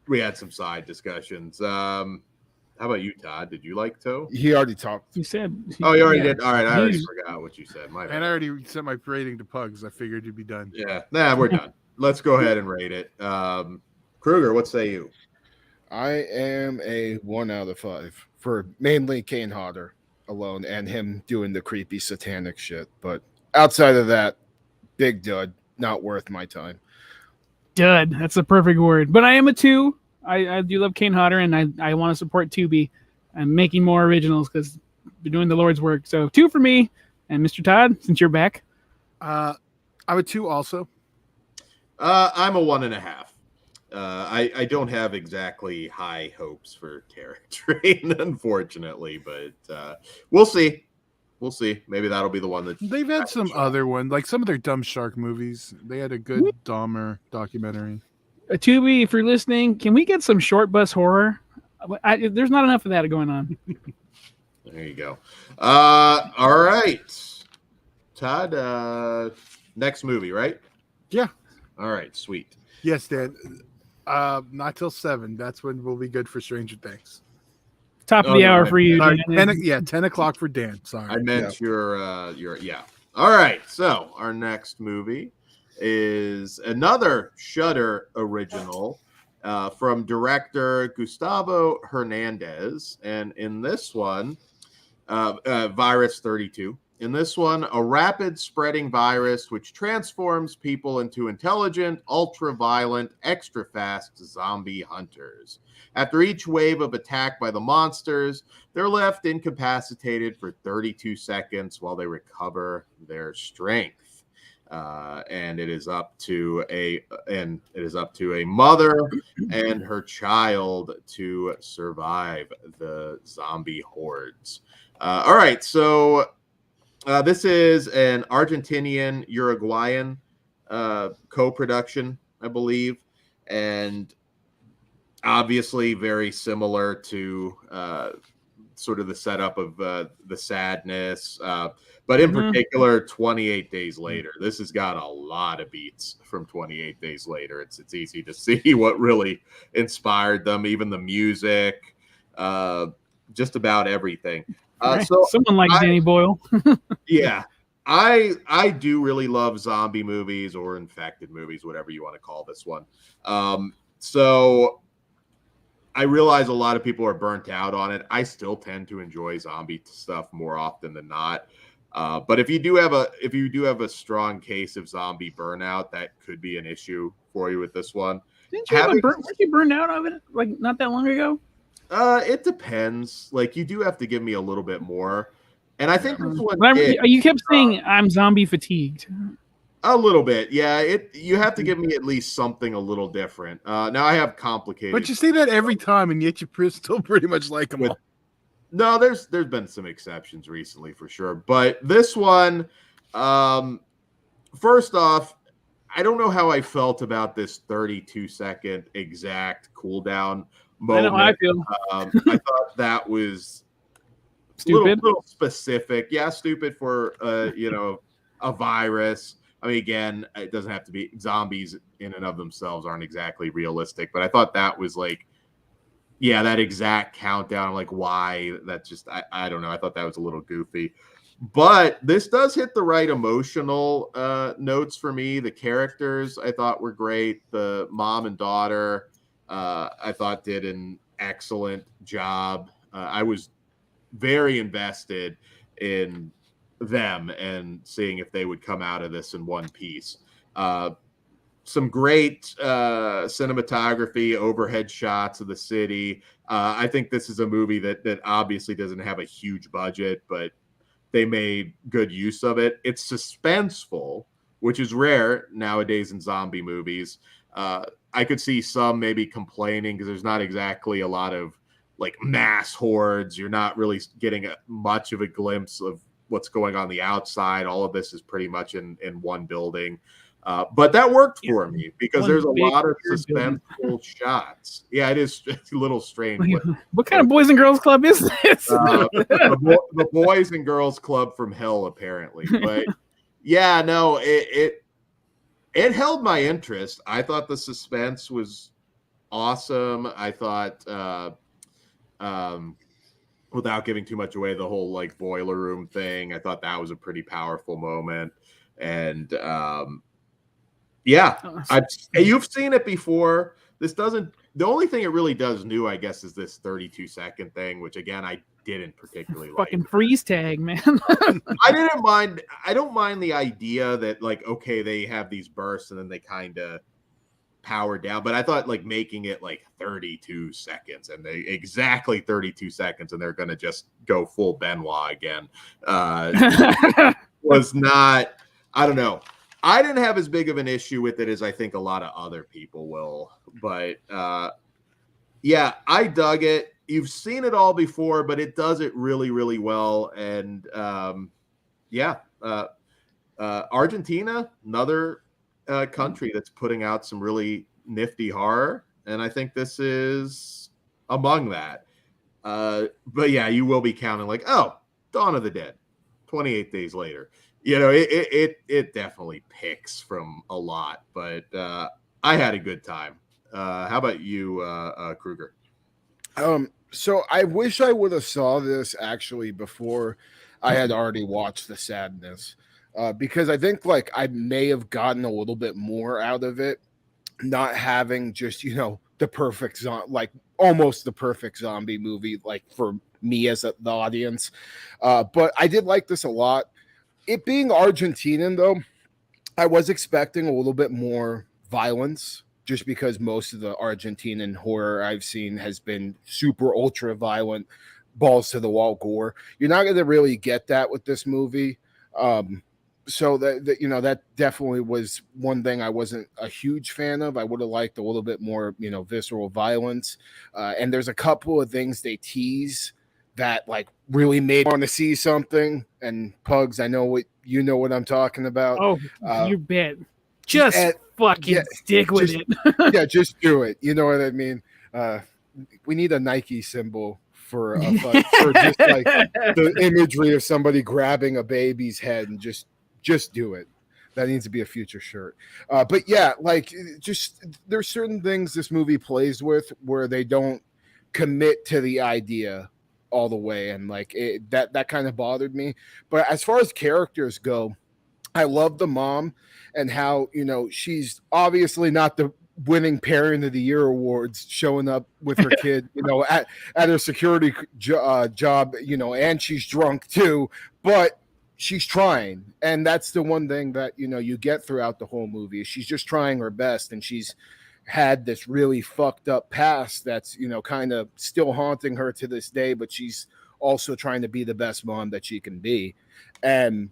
Speaker 1: we had some side discussions. How about you, Todd? Did you like Toe?
Speaker 4: He already talked.
Speaker 3: You said.
Speaker 1: Oh, you already did. All right, I already forgot what you said. My bad.
Speaker 2: And I already sent my rating to Pugs. I figured you'd be done.
Speaker 1: Yeah, we're done. Let's go ahead and rate it. Kruger, what say you?
Speaker 4: I am a 1 out of 5 for mainly Kane Hodder alone and him doing the creepy satanic shit. But outside of that, big dud, not worth my time.
Speaker 3: Dud. That's the perfect word. But I am a 2. I do love Kane Hodder, and I want to support Tubi and making more originals because they're doing the Lord's work. So 2 for me. And Mr. Todd, since you're back.
Speaker 2: I'm a 2 also.
Speaker 1: I'm a 1.5. I don't have exactly high hopes for Terror Train, unfortunately, but we'll see. We'll see. Maybe that'll be the one that
Speaker 2: They've had some other one, like some of their dumb shark movies. They had a good Dahmer documentary.
Speaker 3: Tubi, if you're listening, can we get some short bus horror? There's not enough of that going on.
Speaker 1: There you go. All right, Todd. Next movie, right?
Speaker 2: Yeah.
Speaker 1: All right. Sweet.
Speaker 2: Yes, Dan. Not till 7. That's when we'll be good for Stranger Things.
Speaker 3: Top of the hour for you.
Speaker 2: Sorry, 10 o'clock for Dan. Sorry.
Speaker 1: I meant your yeah. All right. So our next movie is another Shudder original from director Gustavo Hernandez, and in this one, Virus 32. In this one, a rapid spreading virus which transforms people into intelligent, ultra-violent, extra-fast zombie hunters. After each wave of attack by the monsters, they're left incapacitated for 32 seconds while they recover their strength. And it is up to a mother and her child to survive the zombie hordes. All right, so this is an Argentinian Uruguayan co-production, I believe, and obviously very similar to sort of the setup of the sadness, but in particular 28 Days Later. This has got a lot of beats from 28 Days Later. It's easy to see what really inspired them, even the music, just about everything. So
Speaker 3: someone like Danny Boyle.
Speaker 1: Yeah, I do really love zombie movies or infected movies, whatever you want to call this one. So I realize a lot of people are burnt out on it. I still tend to enjoy zombie stuff more often than not. But if you do have a strong case of zombie burnout, that could be an issue for you with this one.
Speaker 3: Didn't you weren't you burned out of it like not that long ago?
Speaker 1: It depends. Like, you do have to give me a little bit more. And I think this one
Speaker 3: you kept saying I'm zombie fatigued.
Speaker 1: A little bit. Yeah, you have to give me at least something a little different. Now I have complicated.
Speaker 2: But you say that every time, and yet you still pretty much like them all.
Speaker 1: No, there's been some exceptions recently for sure. But this one, first off, I don't know how I felt about this 32-second exact cooldown moment.
Speaker 3: I know how I feel.
Speaker 1: I thought that was
Speaker 3: stupid.
Speaker 1: Little specific. Yeah, stupid for a virus. I mean, again, it doesn't have to be. Zombies in and of themselves aren't exactly realistic, but I thought that was like, yeah, that exact countdown. Like, why? That's just I don't know. I thought that was a little goofy. But this does hit the right emotional notes for me. The characters I thought were great. The mom and daughter I thought did an excellent job. I was very invested in them and seeing if they would come out of this in one piece. Some great cinematography, overhead shots of the city. I think this is a movie that obviously doesn't have a huge budget, but they made good use of it. It's suspenseful, which is rare nowadays in zombie movies. I could see some maybe complaining because there's not exactly a lot of like mass hordes. You're not really getting much of a glimpse of what's going on the outside. All of this is pretty much in one building. But that worked for me because there's a lot of suspenseful shots. Yeah, it's a little strange.
Speaker 3: What kind of Boys and Girls Club is this?
Speaker 1: The Boys and Girls Club from hell, apparently. But yeah, no, it held my interest. I thought the suspense was awesome. I thought, without giving too much away, the whole like boiler room thing, I thought that was a pretty powerful moment. And yeah, you've seen it before. This doesn't. The only thing it really does new, I guess, is this 32-second thing, which again I didn't particularly
Speaker 3: fucking
Speaker 1: like.
Speaker 3: Freeze tag, man.
Speaker 1: I didn't mind. I don't mind the idea that like, okay, they have these bursts and then they kind of power down, but I thought like making it like 32 seconds and they exactly 32 seconds and they're gonna just go full Benoit again was not. I don't know. I didn't have as big of an issue with it as I think a lot of other people will, but yeah, I dug it. You've seen it all before, but it does it really, really well. And Argentina, another country that's putting out some really nifty horror, and I think this is among that. But yeah, you will be counting like, oh, Dawn of the Dead, 28 days later. You know, it definitely picks from a lot, but I had a good time. How about you, Kruger?
Speaker 4: So I wish I would have saw this actually before I had already watched The Sadness, because I think like I may have gotten a little bit more out of it, not having just, you know, the perfect like almost the perfect zombie movie, like for me as the audience. But I did like this a lot. It being Argentinian, though, I was expecting a little bit more violence just because most of the Argentinian horror I've seen has been super ultra violent, balls to the wall gore. You're not going to really get that with this movie. So that you know, that definitely was one thing I wasn't a huge fan of. I would have liked a little bit more, you know, visceral violence. And there's a couple of things they tease that like really made me want to see something. And Pugs, I know what I'm talking about.
Speaker 3: Oh, you bet. Just fucking stick with it.
Speaker 4: Yeah, just do it. You know what I mean? We need a Nike symbol for just like the imagery of somebody grabbing a baby's head and just do it. That needs to be a future shirt. But yeah, like just there's certain things this movie plays with where they don't commit to the idea all the way, and like that kind of bothered me. But as far as characters go, I love the mom and how, you know, she's obviously not the winning parent of the year awards, showing up with her kid, you know, at her security job, you know, and she's drunk too, but she's trying. And that's the one thing that, you know, you get throughout the whole movie. She's just trying her best, and she's had this really fucked up past that's, you know, kind of still haunting her to this day, but she's also trying to be the best mom that she can be. And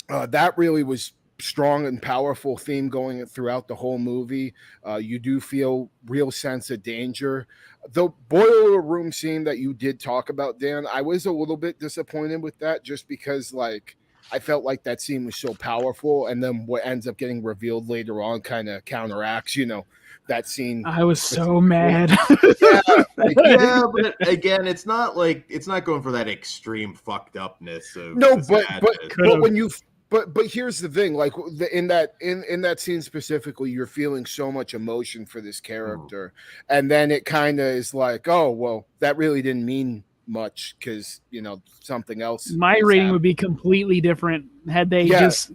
Speaker 4: that really was strong and powerful theme going throughout the whole movie. You do feel real sense of danger. The boiler room scene that you did talk about, Dan, I was a little bit disappointed with that, just because like I felt like that scene was so powerful, and then what ends up getting revealed later on kind of counteracts, you know, that scene.
Speaker 3: I was so mad.
Speaker 1: Yeah, but again, it's not going for that extreme fucked upness of
Speaker 4: but when you but here's the thing, like in that scene specifically, you're feeling so much emotion for this character, and then it kind of is like, oh well, that really didn't mean much because, you know, something else.
Speaker 3: My rating would be completely different had they just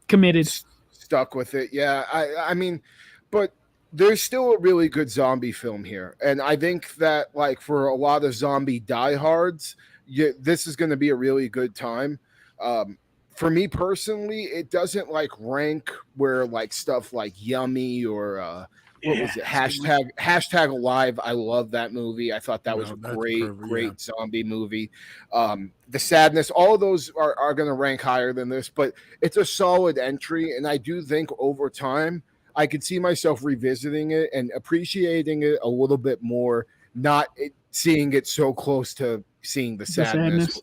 Speaker 3: committed,
Speaker 4: stuck with it. Yeah, I mean, but there's still a really good zombie film here, and I think that like for a lot of zombie diehards, this is going to be a really good time. For me personally, it doesn't like rank where like stuff like Yummy or what was it? Hashtag Alive. I love that movie. I thought that was a great zombie movie. The Sadness, all of those are going to rank higher than this, but it's a solid entry. And I do think over time, I could see myself revisiting it and appreciating it a little bit more, not seeing it so close to seeing the sadness.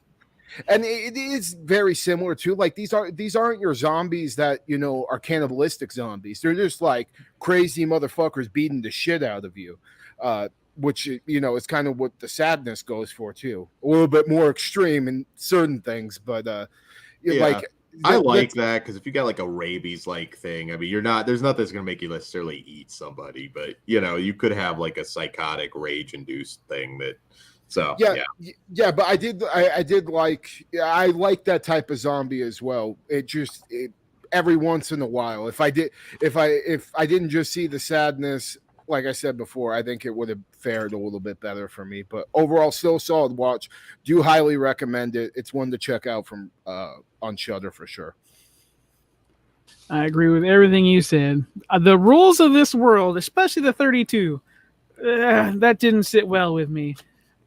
Speaker 4: And it is very similar to like these aren't your zombies that are cannibalistic zombies. They're just like crazy motherfuckers beating the shit out of you, which is kind of what the sadness goes for too. A little bit more extreme in certain things, but like
Speaker 1: I like that because if you got like a rabies like thing, I mean, there's nothing that's gonna make you necessarily eat somebody, but you could have like a psychotic rage induced thing that. So yeah, but I like that type of zombie as well. It every once in a while, if I didn't just see the sadness, like I said before, I think it would have fared a little bit better for me. But overall, still a solid watch. Do highly recommend it. It's one to check out from on Shudder for sure.
Speaker 3: I agree with everything you said. The rules of this world, especially the 32, that didn't sit well with me.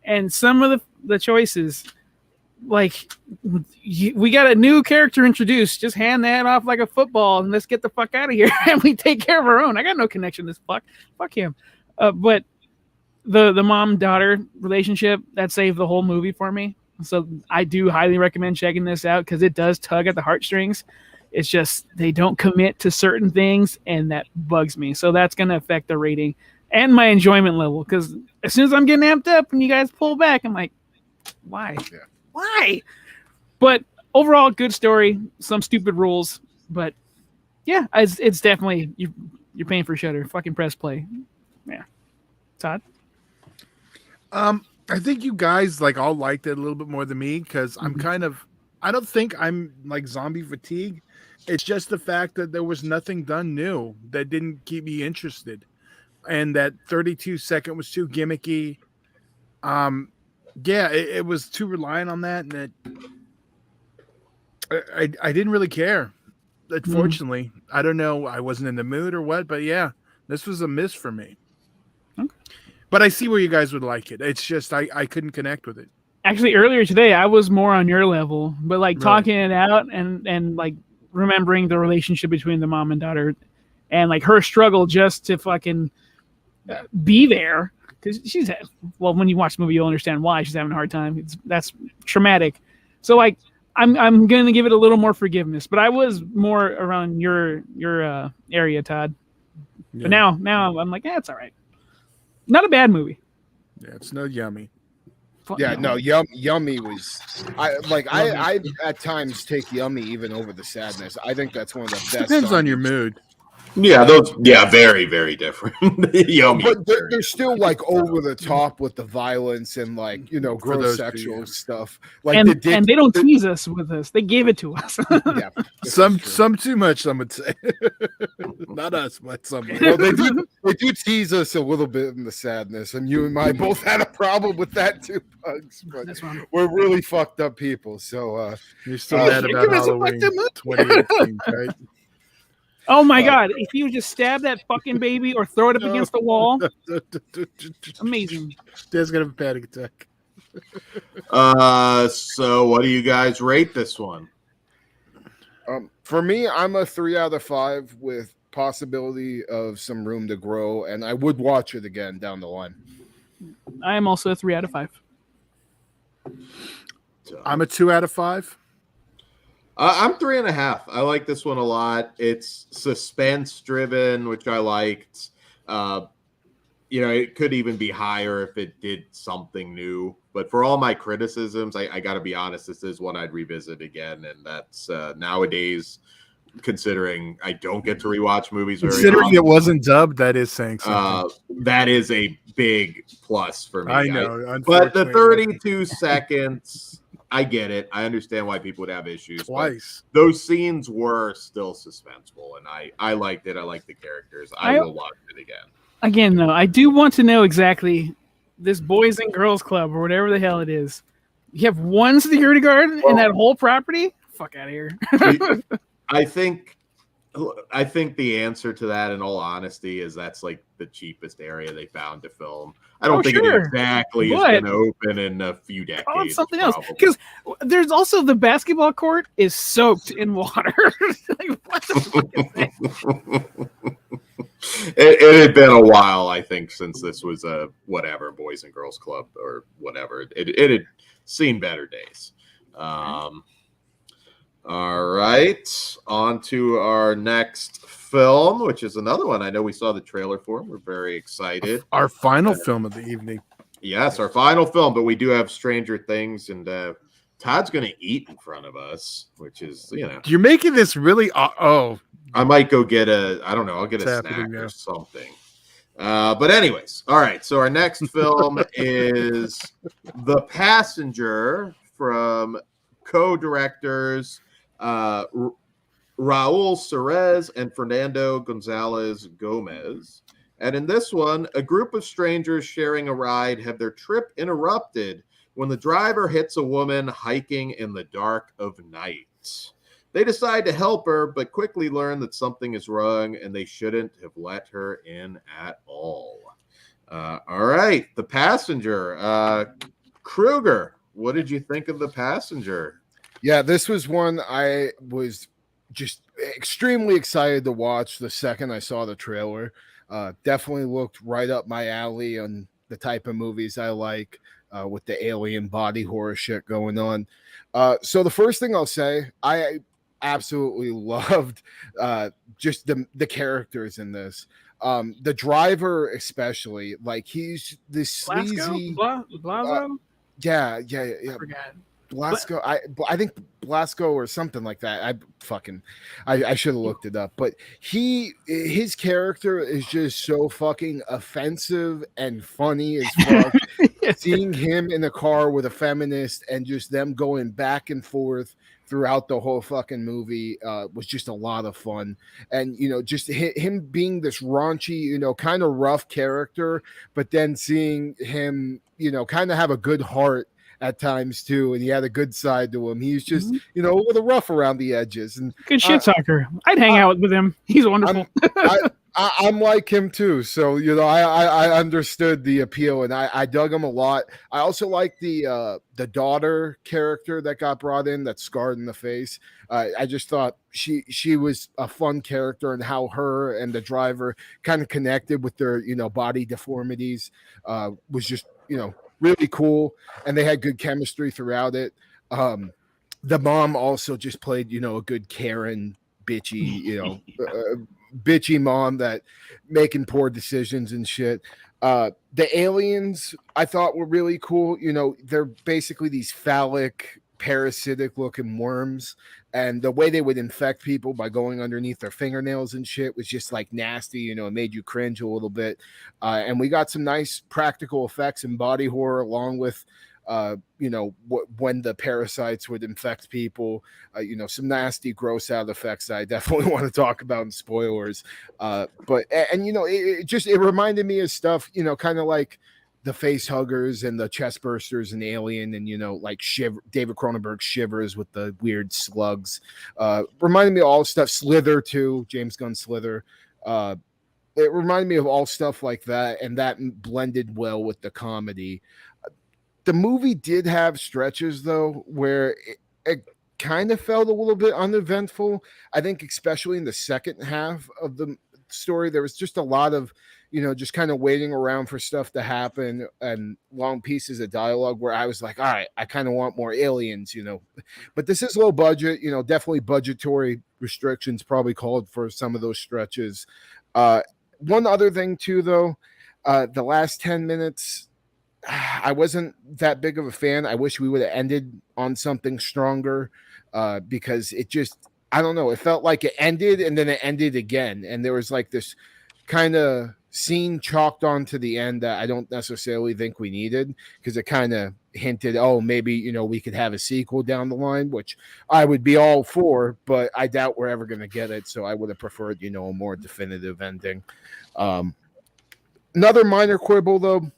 Speaker 3: And some of the choices, like we got a new character introduced, just hand that off like a football and let's get the fuck out of here and we take care of our own. I got no connection to this fuck him. But the mom-daughter relationship, that saved the whole movie for me. So I do highly recommend checking this out because it does tug at the heartstrings. It's just they don't commit to certain things and that bugs me. So that's going to affect the rating and my enjoyment level, because as soon as I'm getting amped up and you guys pull back, I'm like, why? Yeah. Why? But overall, good story. Some stupid rules, but yeah, it's definitely you're paying for Shudder. Fucking press play. Yeah, Todd.
Speaker 2: I think you guys like all liked it a little bit more than me because I'm I don't think I'm like zombie fatigue. It's just the fact that there was nothing done new that didn't keep me interested. And that 32-second was too gimmicky. It was too reliant on that, and I didn't really care. Unfortunately, I don't know. I wasn't in the mood or what, but yeah, this was a miss for me. Okay. But I see where you guys would like it. It's just I couldn't connect with it.
Speaker 3: Actually, earlier today, I was more on your level, but like talking it out and like remembering the relationship between the mom and daughter, and like her struggle just to fucking be there, because when you watch the movie you'll understand why she's having a hard time. That's traumatic. So like I'm gonna give it a little more forgiveness, but I was more around your area, Todd. Yeah. But now I'm like, it's all right. Not a bad movie.
Speaker 2: Yeah, it's no Yummy.
Speaker 4: Yummy was I at times take Yummy even over the sadness. I think that's one of the best.
Speaker 2: Depends on your mood.
Speaker 1: Yeah, very, very different. Yummy.
Speaker 4: But they're still like over the top with the violence and like gross sexual stuff. Like
Speaker 3: and they don't tease us with this; they gave it to us.
Speaker 2: Yeah, some too much. Some would say, not us, but some.
Speaker 4: Well, they do tease us a little bit in the sadness, and you and I both had a problem with that too, Bugs. But we're really fucked up people. So
Speaker 2: you're still mad about Halloween 2018, right?
Speaker 3: Oh my God! If you just stab that fucking baby or throw it up against the wall, amazing.
Speaker 2: Dad's gonna have a panic attack.
Speaker 1: So what do you guys rate this one?
Speaker 4: For me, I'm a 3 out of 5 with possibility of some room to grow, and I would watch it again down the line.
Speaker 3: I am also a 3 out of 5.
Speaker 2: I'm a 2 out of 5.
Speaker 1: I'm 3.5. I like this one a lot. It's suspense driven, which I liked. It could even be higher if it did something new. But for all my criticisms, I got to be honest, this is one I'd revisit again. And that's nowadays, considering I don't get to rewatch movies very
Speaker 2: Considering
Speaker 1: often,
Speaker 2: it wasn't dubbed, that is saying something.
Speaker 1: That is a big plus for me.
Speaker 2: I know.
Speaker 1: But the 32 seconds I get it. I understand why people would have issues.
Speaker 2: Twice.
Speaker 1: But those scenes were still suspenseful, and I liked it. I liked the characters. I will watch it again.
Speaker 3: Again, though, I do want to know exactly this Boys and Girls Club or whatever the hell it is. You have one security guard in that whole property? Fuck out of here.
Speaker 1: I think the answer to that, in all honesty, is that's like the cheapest area they found to film. I don't think it exactly is going to open in a few decades.
Speaker 3: Something else, because there's also the basketball court is soaked in water. Like, what the fuck is that?
Speaker 1: It had been a while, I think, since this was a whatever Boys and Girls Club or whatever. It had seen better days. All right, on to our next film, which is another one I know we saw the trailer for. We're very excited.
Speaker 2: Our final film of the evening.
Speaker 1: Yes, our final film, but we do have Stranger Things, and Todd's going to eat in front of us, which is,
Speaker 2: You're making this really...
Speaker 1: I might go get I'll get a snack or something. But anyways, all right, so our next film is The Passenger from co-directors Raul Cerez and Fernando Gonzalez Gomez. And in this one, a group of strangers sharing a ride have their trip interrupted when the driver hits a woman hiking in the dark of night. They decide to help her, but quickly learn that something is wrong and they shouldn't have let her in at all. All right, The Passenger. Kruger, what did you think of The Passenger?
Speaker 4: Yeah, this was one I was just extremely excited to watch the second I saw the trailer. Definitely looked right up my alley on the type of movies I like, with the alien body horror shit going on. So the first thing I'll say, I absolutely loved just the characters in this. The driver especially, like, he's this sleazy
Speaker 3: Blasco?
Speaker 4: Yeah.
Speaker 3: I forgot.
Speaker 4: Blasco, I think Blasco or something like that. I should have looked it up, but his character is just so fucking offensive and funny as fuck. Seeing him in a car with a feminist and just them going back and forth throughout the whole fucking movie was just a lot of fun. And just him being this raunchy, kind of rough character, but then seeing him kind of have a good heart at times too, and he had a good side to him. He's just a little rough around the edges and
Speaker 3: good shit talker. I'd hang out with him. He's wonderful.
Speaker 4: I'm like him too, so I understood the appeal and I dug him a lot. I also like the daughter character that got brought in, that's scarred in the face. I just thought she was a fun character, and how her and the driver kind of connected with their body deformities was just really cool, and they had good chemistry throughout it. The mom also just played a good Karen bitchy bitchy mom that making poor decisions and shit. The aliens I thought were really cool. They're basically these phallic, parasitic looking worms, and the way they would infect people by going underneath their fingernails and shit was just like nasty. It made you cringe a little bit. And we got some nice practical effects and body horror, along with when the parasites would infect people, some nasty, gross out effects that I definitely want to talk about in spoilers. It reminded me of stuff, kind of like the face huggers and the chest bursters and Alien, and like David Cronenberg's Shivers with the weird slugs. Reminded me of all stuff. Slither too, James Gunn Slither. It reminded me of all stuff like that, and that blended well with the comedy. The movie did have stretches, though, where it kind of felt a little bit uneventful. I think especially in the second half of the story, there was just a lot of, just kind of waiting around for stuff to happen and long pieces of dialogue where I was like, all right, I kind of want more aliens, But this is low budget, definitely budgetary restrictions probably called for some of those stretches. One other thing, too, though, the last 10 minutes... I wasn't that big of a fan. I wish we would have ended on something stronger, because it just, I don't know, it felt like it ended and then it ended again. And there was like this kind of scene chalked on to the end that I don't necessarily think we needed, because it kind of hinted, oh, maybe, you know, we could have a sequel down the line, which I would be all for, but I doubt we're ever going to get it. So I would have preferred, you know, a more definitive ending. Another minor quibble, though,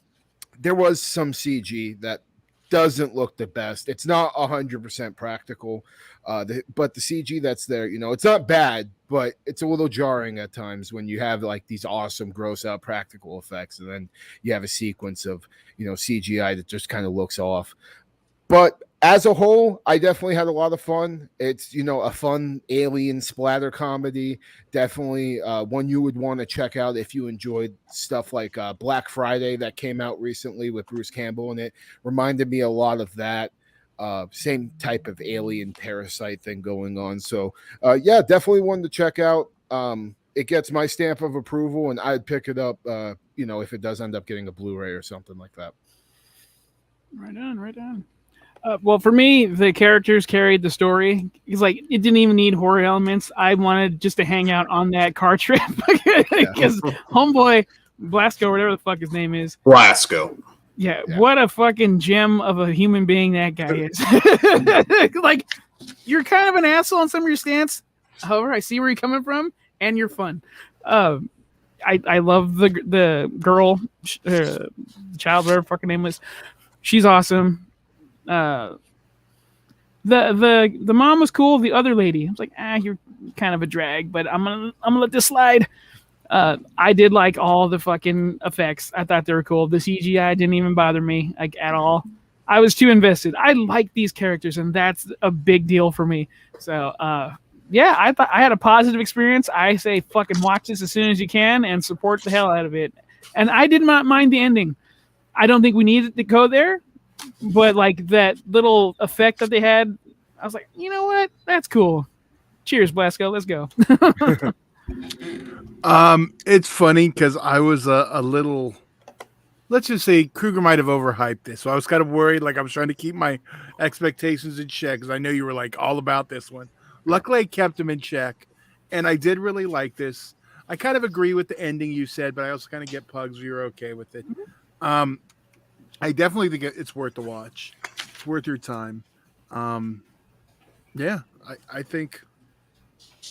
Speaker 4: there was some CG that doesn't look the best. It's not 100% practical, but the CG that's there, you know, it's not bad, but it's a little jarring at times when you have like these awesome gross out practical effects, and then you have a sequence of, you know, CGI that just kind of looks off. But as a whole, I definitely had a lot of fun. It's, you know, a fun alien splatter comedy. Definitely one you would want to check out if you enjoyed stuff like Black Friday that came out recently with Bruce Campbell in it. Reminded me a lot of that. Same type of alien parasite thing going on. So, yeah, definitely one to check out. It gets my stamp of approval, and I'd pick it up, you know, if it does end up getting a Blu-ray or something like that.
Speaker 3: Right on. Well, for me, the characters carried the story. It's like it didn't even need horror elements. I wanted just to hang out on that car trip because homeboy Blasco, whatever the fuck his name is,
Speaker 1: Blasco.
Speaker 3: Yeah, what a fucking gem of a human being that guy is. Like, you're kind of an asshole on some of your stance. However, I see where you're coming from, and you're fun. I love the girl, child, whatever fucking name was. She's awesome. The mom was cool. The other lady, I was like, you're kind of a drag, but I'm gonna let this slide. I did like all the fucking effects. I thought they were cool. The CGI didn't even bother me like at all. I was too invested. I like these characters, and that's a big deal for me. So yeah, I thought I had a positive experience. I say fucking watch this as soon as you can and support the hell out of it. And I did not mind the ending. I don't think we needed to go there. But like that little effect that they had, I was like, you know what? That's cool. Cheers, Blasco. Let's go.
Speaker 2: It's funny because I was a little, let's just say Kruger might have overhyped this. So I was kind of worried. Like I was trying to keep my expectations in check because I know you were like all about this one. Luckily, I kept them in check. And I did really like this. I kind of agree with the ending you said, but I also kind of get Pugs. You're okay with it. I definitely think it's worth the watch. It's worth your time. Yeah, I think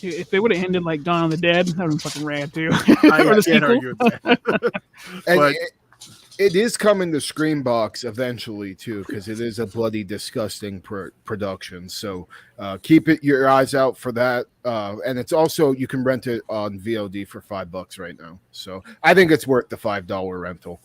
Speaker 3: if they would have ended like Dawn of the Dead, that would have been fucking rad too.
Speaker 2: I can't argue with that.
Speaker 4: And it is coming to Screenbox eventually too, because it is a bloody disgusting production. So keep your eyes out for that. And it's also, you can rent it on VOD for $5 right now. So I think it's worth the $5 rental.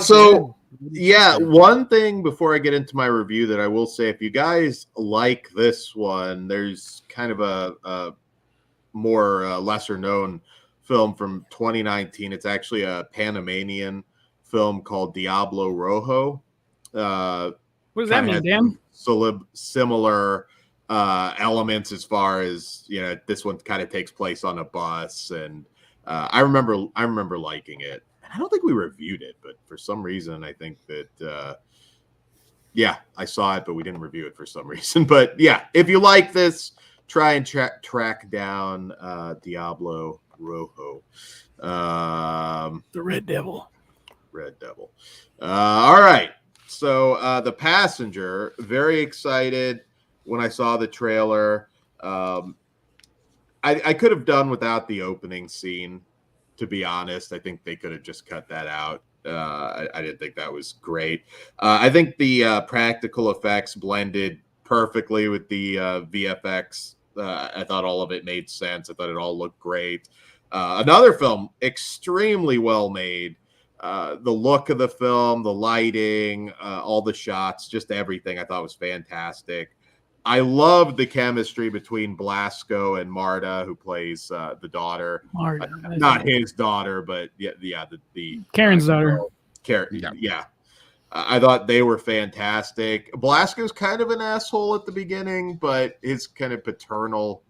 Speaker 1: So yeah, one thing before I get into my review that I will say, if you guys like this one, there's kind of a more lesser known film from 2019. It's actually a Panamanian film called Diablo Rojo.
Speaker 3: What does that mean, Dan?
Speaker 1: Similar elements as far as, you know, this one kind of takes place on a bus, and I remember liking it. I don't think we reviewed it, but for some reason, I think that, yeah, I saw it, but we didn't review it for some reason. But yeah, if you like this, try and track down Diablo Rojo.
Speaker 3: The Red Devil.
Speaker 1: Red Devil. All right. So The Passenger, very excited when I saw the trailer. I could have done without the opening scene. To be honest, I think they could have just cut that out. I didn't think that was great. I think the practical effects blended perfectly with the VFX. I thought all of it made sense. I thought it all looked great. Another film, extremely well made. The look of the film, the lighting, all the shots, just everything I thought was fantastic. I love the chemistry between Blasco and Marta, who plays the daughter.
Speaker 3: Marta,
Speaker 1: not his daughter, but the
Speaker 3: Karen's daughter.
Speaker 1: Karen, yeah. I thought they were fantastic. Blasco's kind of an asshole at the beginning, but his kind of paternal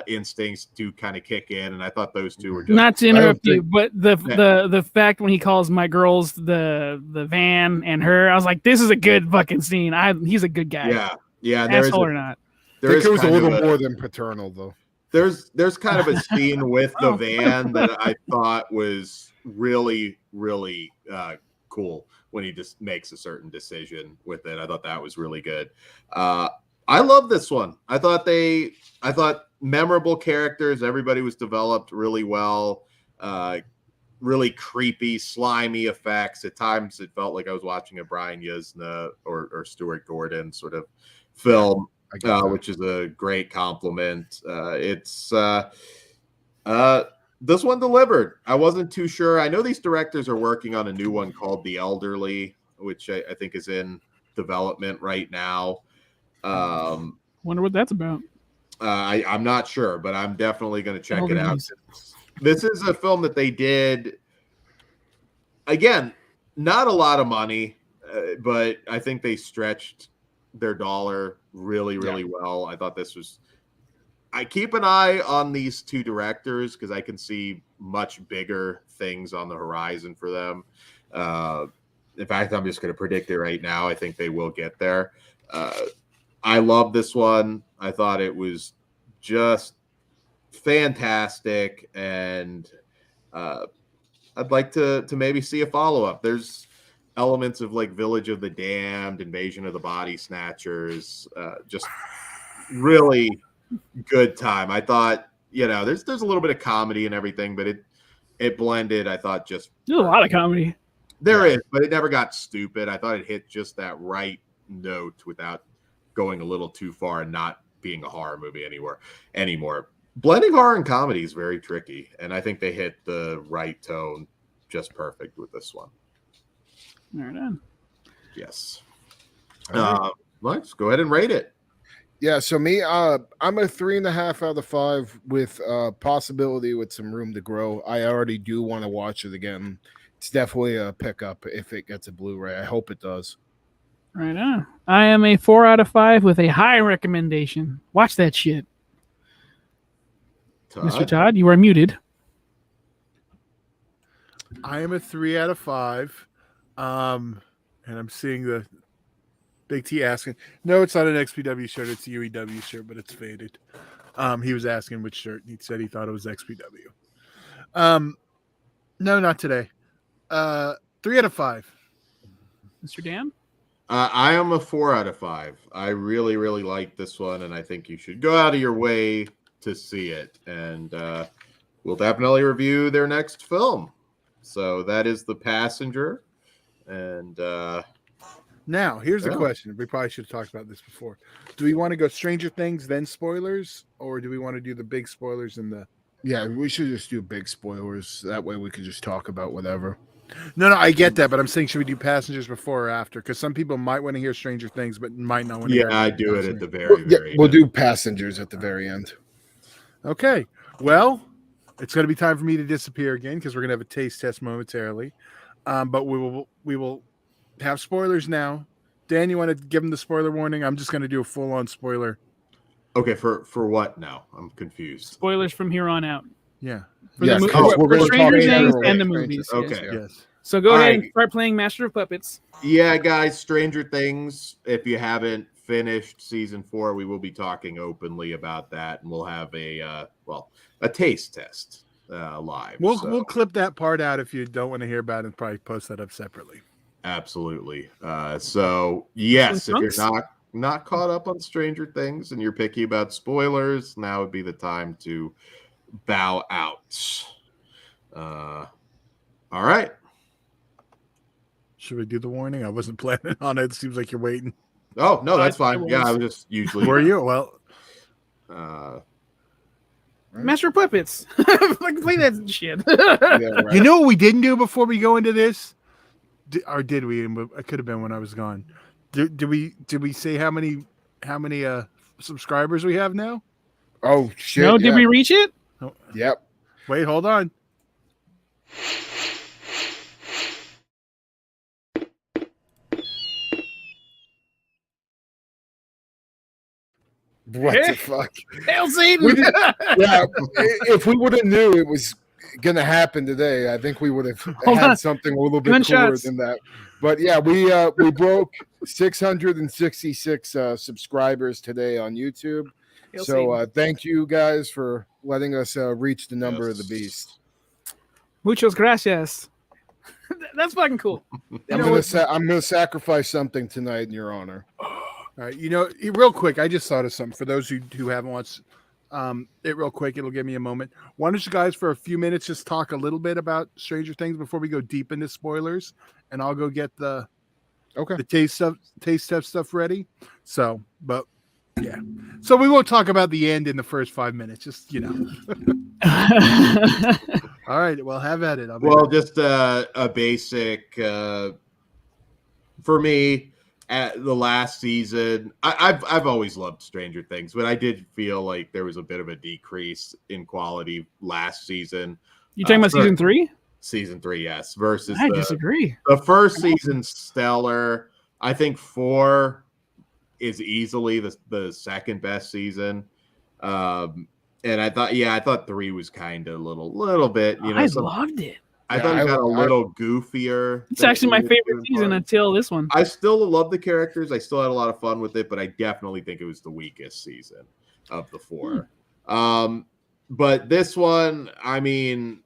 Speaker 1: instincts do kind of kick in, and I thought those two were just,
Speaker 3: not to interrupt you, but the fact when he calls my girls the van and her, I was like, this is a good fucking scene. He's a good guy.
Speaker 1: Yeah,
Speaker 3: asshole or not.
Speaker 4: I think it was a little more than paternal, though.
Speaker 1: there's kind of a scene with the van that I thought was really, really cool when he just makes a certain decision with it. I thought that was really good. I love this one. I thought memorable characters. Everybody was developed really well. Really creepy, slimy effects. At times, it felt like I was watching a Brian Yuzna or Stuart Gordon sort of film, which is a great compliment. This one delivered. I wasn't too sure. I know these directors are working on a new one called The Elderly, which I think is in development right now.
Speaker 3: Wonder what that's about.
Speaker 1: I'm not sure, but I'm definitely going to check it out. This is a film that they did, again, not a lot of money, but I think they stretched their dollar really, really well. I thought this was... I keep an eye on these two directors because I can see much bigger things on the horizon for them. In fact, I'm just going to predict it right now. I think they will get there. I love this one. I thought it was just fantastic, and I'd like to maybe see a follow-up. There's elements of like Village of the Damned, Invasion of the Body Snatchers, just really good time. I thought, there's a little bit of comedy and everything, but it blended. I thought just
Speaker 3: there's a lot of comedy.
Speaker 1: There is, but it never got stupid. I thought it hit just that right note without going a little too far and not being a horror movie anymore. Blending horror and comedy is very tricky, and I think they hit the right tone just perfect with this one.
Speaker 3: Right on.
Speaker 1: Yes. Let's go ahead and rate it.
Speaker 4: Yeah, so me, I'm a 3.5 out of 5 with possibility with some room to grow. I already do want to watch it again. It's definitely a pickup if it gets a Blu-ray. I hope it does.
Speaker 3: Right on. I am a 4 out of 5 with a high recommendation. Watch that shit.
Speaker 1: Todd?
Speaker 3: Mr. Todd, you are muted.
Speaker 2: I am a 3 out of 5. And I'm seeing the Big T asking. No, it's not an XPW shirt. It's a UEW shirt, but it's faded. He was asking which shirt. He said he thought it was XPW. No, not today. 3 out of 5.
Speaker 3: Mr. Dan?
Speaker 1: I am a 4 out of 5. I really, really like this one, and I think you should go out of your way to see it. And we'll definitely review their next film. So that is The Passenger. And
Speaker 2: now, here's the question. We probably should have talked about this before. Do we want to go Stranger Things, then spoilers? Or do we want to do the big spoilers and the...
Speaker 4: Yeah, we should just do big spoilers. That way we could just talk about whatever.
Speaker 2: No, I get that, but I'm saying should we do Passengers before or after? Because some people might want to hear Stranger Things, but might not want to hear...
Speaker 1: Yeah, I do it at the very
Speaker 4: we'll
Speaker 1: end.
Speaker 4: do Passengers at the very end.
Speaker 2: Okay. Well, it's going to be time for me to disappear again because we're going to have a taste test momentarily. But we will have spoilers now. Dan, you want to give them the spoiler warning? I'm just going to do a full-on spoiler.
Speaker 1: Okay, for what now? I'm confused.
Speaker 3: Spoilers from here on out.
Speaker 2: Yeah.
Speaker 3: For
Speaker 4: Yes,
Speaker 3: the
Speaker 4: we're
Speaker 3: for
Speaker 4: gonna
Speaker 3: Stranger
Speaker 4: talk
Speaker 3: Things
Speaker 4: generally.
Speaker 3: and the movies.
Speaker 1: Okay.
Speaker 2: Yes.
Speaker 3: So go
Speaker 1: All
Speaker 3: ahead
Speaker 1: right.
Speaker 3: and start playing Master of Puppets.
Speaker 1: Yeah, guys, Stranger Things. If you haven't finished season 4, we will be talking openly about that, and we'll have a taste test live.
Speaker 2: We'll clip that part out if you don't want to hear about it and probably post that up separately.
Speaker 1: Absolutely. So yes, if
Speaker 3: Some
Speaker 1: you're not caught up on Stranger Things and you're picky about spoilers, now would be the time to bow out. All right.
Speaker 2: Should we do the warning? I wasn't planning on it. It seems like you're waiting.
Speaker 1: Oh no, that's
Speaker 3: I
Speaker 1: fine. Yeah, I was just usually.
Speaker 2: Were you? Well,
Speaker 3: Master of Puppets. Like, play that shit.
Speaker 4: Yeah, right.
Speaker 2: you know what we didn't do before we go into this? Or did we? It could have been when I was gone. Did we say how many subscribers we have now?
Speaker 4: Oh shit!
Speaker 3: No, did we reach it?
Speaker 4: Yep.
Speaker 2: Wait, hold on.
Speaker 4: What the fuck?
Speaker 3: Hail Satan!
Speaker 4: We didn't- Yeah, if we would have knew it was gonna happen today, I think we would have
Speaker 3: Hold
Speaker 4: had
Speaker 3: on.
Speaker 4: something a little bit
Speaker 3: Gunshots.
Speaker 4: cooler than that. But yeah, we broke 666 subscribers today on YouTube,
Speaker 3: You'll
Speaker 4: So
Speaker 3: see.
Speaker 4: thank you guys for letting us reach the number of the
Speaker 1: Yes.
Speaker 4: beast.
Speaker 3: Muchos gracias. That's fucking cool.
Speaker 4: I'm gonna sacrifice something tonight in your honor.
Speaker 2: All right, real quick, I just thought of something for those who haven't watched it real quick. It'll give me a moment. Why don't you guys, for a few minutes, just talk a little bit about Stranger Things before we go deep into spoilers, and I'll go get the taste test stuff ready. So, but yeah, so we won't talk about the end in the first 5 minutes. Just All right, well, have at it.
Speaker 1: Just a basic for me. At the last season, I've always loved Stranger Things, but I did feel like there was a bit of a decrease in quality last season.
Speaker 3: You talking about season 3?
Speaker 1: Season 3, yes. Versus
Speaker 3: I disagree.
Speaker 1: The first season, stellar. I think 4 is easily the second best season. And I thought 3 was kind of a little bit.
Speaker 3: I loved it.
Speaker 1: I thought it got a little goofier.
Speaker 3: It's actually my favorite season until this one.
Speaker 1: I still love the characters. I still had a lot of fun with it, but I definitely think it was the weakest season of the 4. But this one, I mean,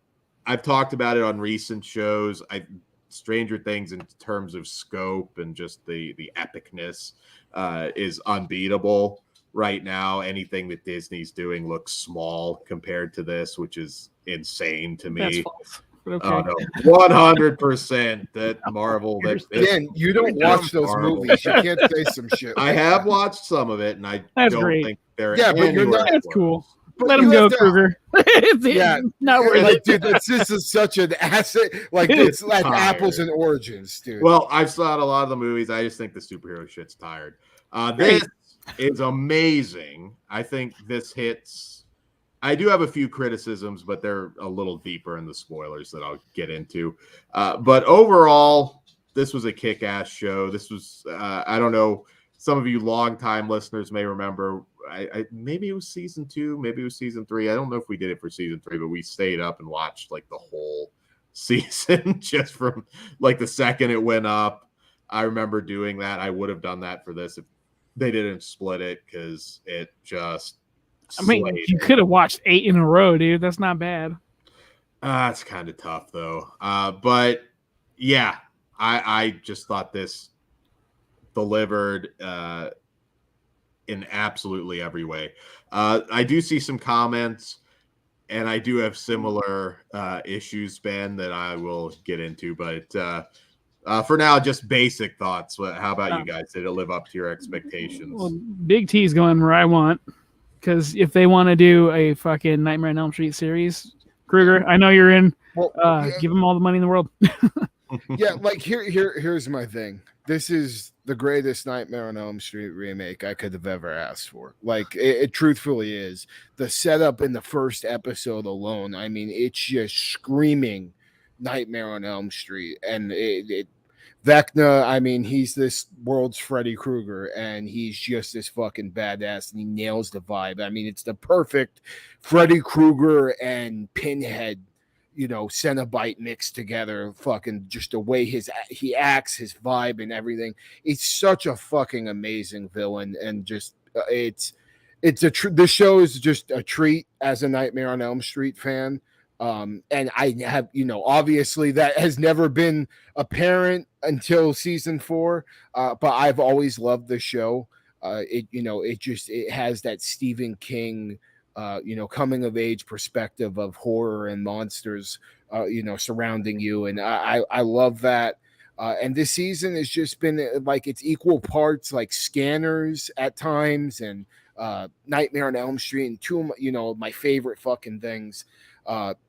Speaker 1: I've talked about it on recent shows. Stranger Things in terms of scope and just the epicness is unbeatable right now. Anything that Disney's doing looks small compared to this, which is insane to me.
Speaker 3: That's false. Okay.
Speaker 1: 100% that Marvel.
Speaker 4: Dan, you don't watch those movies. You can't say some shit.
Speaker 1: I have watched some of it, and I don't think they're.
Speaker 4: Yeah, but you're not.
Speaker 3: That's cool. Let him go, Kruger.
Speaker 4: Not worth it. Dude, this is such an asset. Like it's like apples and oranges, dude.
Speaker 1: Well, I've saw a lot of the movies. I just think the superhero shit's tired. This is amazing. I think this hits. I do have a few criticisms, but they're a little deeper in the spoilers that I'll get into. But overall, this was a kick-ass show. This was, I don't know, some of you longtime listeners may remember, maybe it was season 2, maybe it was season 3. I don't know if we did it for season 3, but we stayed up and watched like the whole season just from like the second it went up. I remember doing that. I would have done that for this if they didn't split it because it just...
Speaker 3: I mean, you could have watched 8 in a row, dude. That's not bad.
Speaker 1: It's kind of tough, though. But, yeah, I just thought this delivered in absolutely every way. I do see some comments, and I do have similar issues, Ben, that I will get into. But for now, just basic thoughts. How about you guys? Did it live up to your expectations?
Speaker 3: Well, Big T's going where I want. Because if they want to do a fucking Nightmare on Elm Street series, Kruger, I know you're in. Give them all the money in the world.
Speaker 4: Yeah, like here's my thing. This is the greatest Nightmare on Elm Street remake I could have ever asked for. Like it truthfully is. The setup in the first episode alone, I mean, it's just screaming Nightmare on Elm Street, and Vecna, I mean, he's this world's Freddy Krueger, and he's just this fucking badass, and he nails the vibe. I mean, it's the perfect Freddy Krueger and Pinhead, Cenobite mixed together. Fucking just the way he acts, his vibe, and everything. It's such a fucking amazing villain, and just the show is just a treat as a Nightmare on Elm Street fan. And I have, obviously that has never been apparent until season 4. But I've always loved the show. It has that Stephen King, coming of age perspective of horror and monsters, surrounding you. And I love that. And this season has just been like it's equal parts like Scanners at times and Nightmare on Elm Street and two of my favorite fucking things.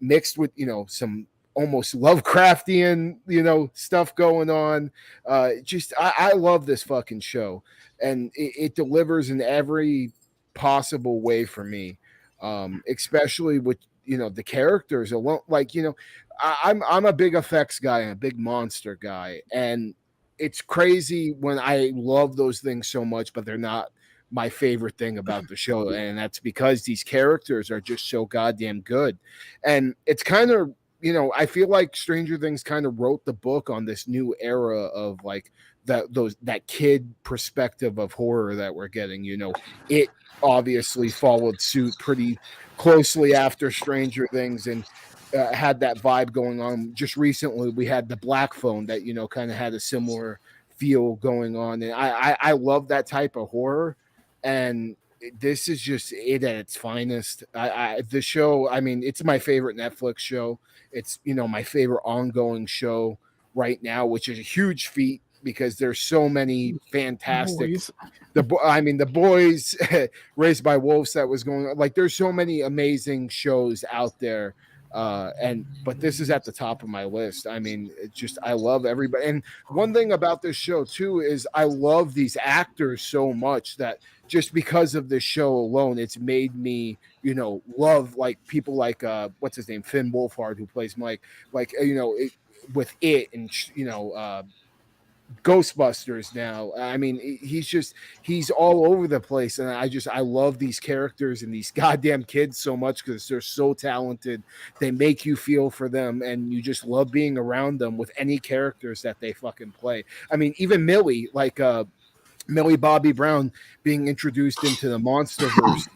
Speaker 4: Mixed with some almost Lovecraftian stuff going on. I love this fucking show, and it delivers in every possible way for me, especially with the characters alone. Like I'm a big effects guy and a big monster guy, and it's crazy when I love those things so much, but they're not my favorite thing about the show, and that's because these characters are just so goddamn good. And it's kind of I feel like Stranger Things kind of wrote the book on this new era of like that kid perspective of horror that we're getting. obviously followed suit pretty closely after Stranger Things and had that vibe going on. Just recently, we had the Black Phone that kind of had a similar feel going on, and I love that type of horror, and this is just it at its finest. The show, I mean, it's my favorite Netflix show. It's my favorite ongoing show right now, which is a huge feat because there's so many fantastic.
Speaker 3: Boys.
Speaker 4: The Boys, Raised by Wolves, that was going on. Like, there's so many amazing shows out there. But this is at the top of my list. I mean, it's just, I love everybody. And one thing about this show too is I love these actors so much that just because of this show alone, it's made me, love like people like what's his name, Finn Wolfhard, who plays Mike, like with it and Ghostbusters now. I mean, he's all over the place, and I love these characters and these goddamn kids so much because they're so talented. They make you feel for them, and you just love being around them with any characters that they fucking play. I mean, even Millie, like Millie Bobby Brown being introduced into the MonsterVerse,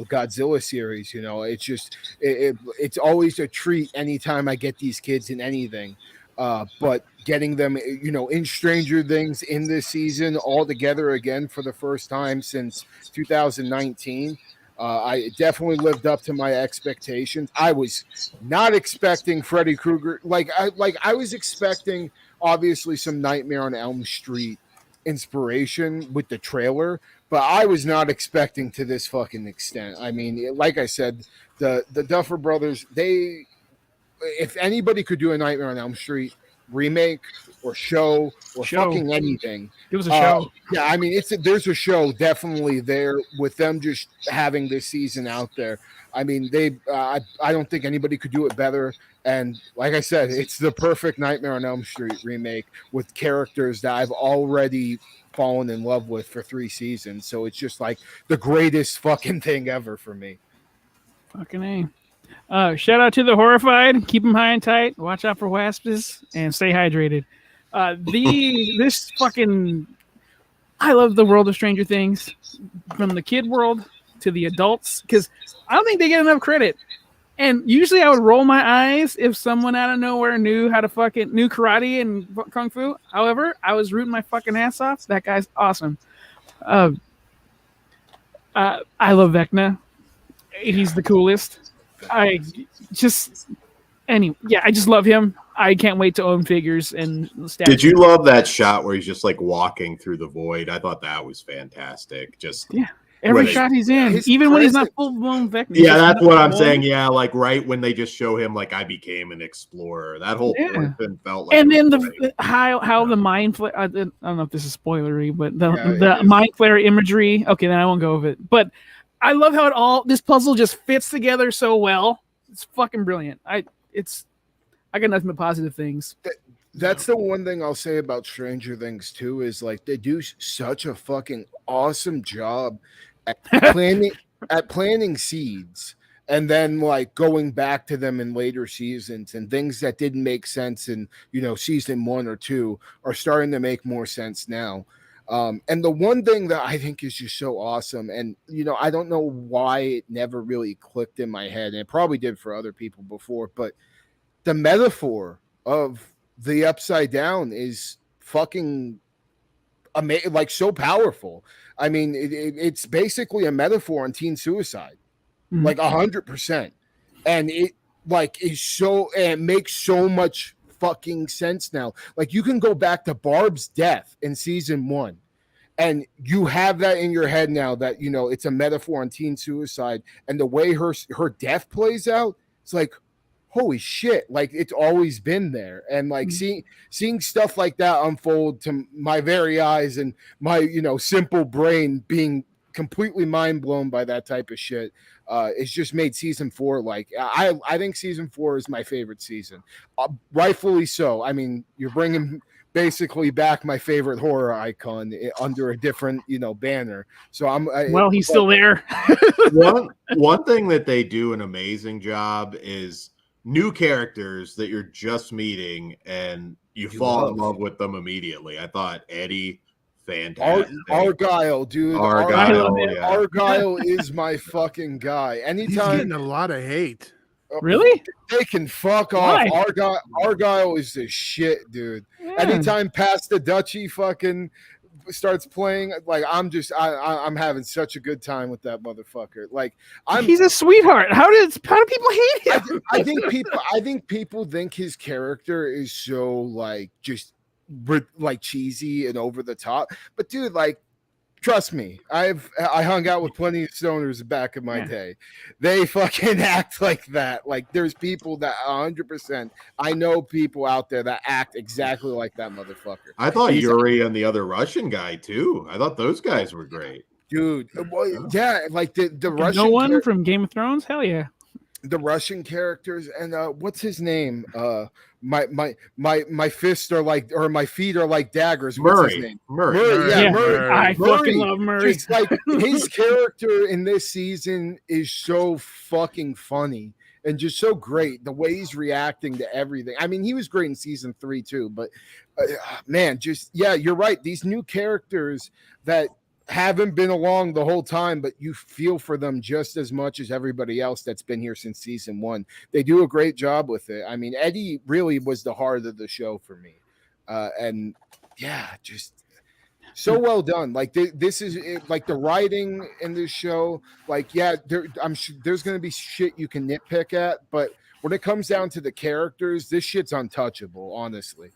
Speaker 4: Godzilla series. It's just it's always a treat anytime I get these kids in anything. But getting them, in Stranger Things in this season all together again for the first time since 2019, I definitely lived up to my expectations. I was not expecting Freddy Krueger. I was expecting obviously some Nightmare on Elm Street inspiration with the trailer, but I was not expecting to this fucking extent. I mean, like I said, the Duffer Brothers, if anybody could do a Nightmare on Elm Street remake or show fucking anything,
Speaker 3: it was a show.
Speaker 4: Yeah, I mean, there's a show definitely there with them just having this season out there. I mean, I don't think anybody could do it better. And like I said, it's the perfect Nightmare on Elm Street remake with characters that I've already fallen in love with for 3 seasons. So it's just like the greatest fucking thing ever for me.
Speaker 3: Fucking A. Shout out to the horrified. Keep them high and tight. Watch out for wasps and stay hydrated. This fucking, I love the world of Stranger Things, from the kid world to the adults, because I don't think they get enough credit. And usually I would roll my eyes if someone out of nowhere knew karate and kung fu. However, I was rooting my fucking ass off. That guy's awesome. I love Vecna. He's the coolest. I just love him. I can't wait to own figures and stats.
Speaker 1: Did you love that shot where he's just like walking through the void? I thought that was fantastic.
Speaker 3: Every shot he's in, even when he's not full blown Vecna.
Speaker 1: Yeah, that's what I'm saying. Yeah, like right when they just show him, like, I became an explorer. That whole thing felt like. And then
Speaker 3: how the mind flare. I don't know if this is spoilery, but the mind flare imagery. Okay, then I won't go with it. But I love how this puzzle just fits together so well. It's fucking brilliant. I got nothing but positive things.
Speaker 4: That's the one thing I'll say about Stranger Things too, is like they do such a fucking awesome job at planting seeds and then like going back to them in later seasons, and things that didn't make sense in season 1 or 2 are starting to make more sense now. And the one thing that I think is just so awesome, and I don't know why it never really clicked in my head, and it probably did for other people before, but the metaphor of the Upside Down is fucking amazing, like so powerful. I mean, it's basically a metaphor on teen suicide, like 100%, and it makes so much fucking sense now. Like, you can go back to Barb's death in season 1 and you have that in your head now that it's a metaphor on teen suicide, and the way her death plays out, it's like, holy shit, like it's always been there. And like seeing stuff like that unfold to my very eyes, and my simple brain being completely mind blown by that type of shit, it's just made season 4 like I think season 4 is my favorite season, rightfully so. I mean, you're bringing basically back my favorite horror icon under a different banner, so
Speaker 3: he's still there.
Speaker 1: one thing that they do an amazing job is new characters that you're just meeting and you fall in love with them immediately. I thought Eddie fantastic.
Speaker 4: Argyle, dude.
Speaker 1: Argyle, yeah.
Speaker 4: Argyle is my fucking guy.
Speaker 2: He's
Speaker 4: Anytime
Speaker 2: getting a lot of hate.
Speaker 3: Really?
Speaker 4: they can fuck
Speaker 3: Why?
Speaker 4: off. Argyle is the shit, dude.
Speaker 3: Yeah.
Speaker 4: Anytime Past the Dutchie fucking starts playing, like I'm having such a good time with that motherfucker. Like
Speaker 3: He's a sweetheart. How do people hate him?
Speaker 4: I think people think his character is so like just like cheesy and over the top. But dude, like trust me, I hung out with plenty of stoners back in my day. They fucking act like that. Like there's people that 100%. I know people out there that act exactly like that motherfucker.
Speaker 1: I thought Yuri and the other Russian guy too. I thought those guys were great.
Speaker 4: Dude, well, yeah, like the Russian.
Speaker 3: No one from Game of Thrones. Hell yeah.
Speaker 4: The Russian characters and what's his name? My fists are like, or my feet are like daggers. What's his name?
Speaker 1: Murray.
Speaker 4: Yeah,
Speaker 3: Yeah.
Speaker 4: Murray.
Speaker 3: I fucking love Murray.
Speaker 4: Just like his character in this season is so fucking funny and just so great. The way he's reacting to everything. I mean, he was great in season 3 too, but man, just you're right. These new characters that haven't been along the whole time, but you feel for them just as much as everybody else that's been here since season 1. They do a great job with it. I mean, Eddie really was the heart of the show for me. And yeah, just so well done. Like this is like the writing in this show. Like, I'm sure there's going to be shit you can nitpick at, but when it comes down to the characters, this shit's untouchable, honestly.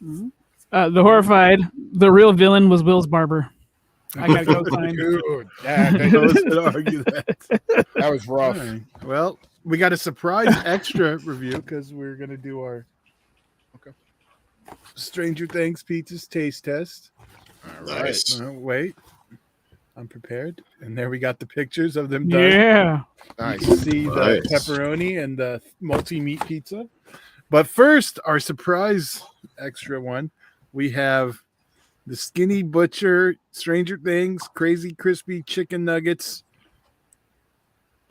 Speaker 3: The horrified, the real villain was Will's barber. I gotta go sign.
Speaker 4: Dude,
Speaker 2: I was gonna argue that.
Speaker 4: that was rough.
Speaker 2: Right. Well, we got a surprise extra review because we're gonna do our Stranger Things Pizza's taste test. All right.
Speaker 1: Nice.
Speaker 2: Wait. I'm prepared. And there we got the pictures of them done.
Speaker 3: Yeah.
Speaker 4: Nice.
Speaker 2: You can see the pepperoni and the multi-meat pizza. But first, our surprise extra one, we have the Skinny Butcher Stranger Things Crazy Crispy Chicken Nuggets.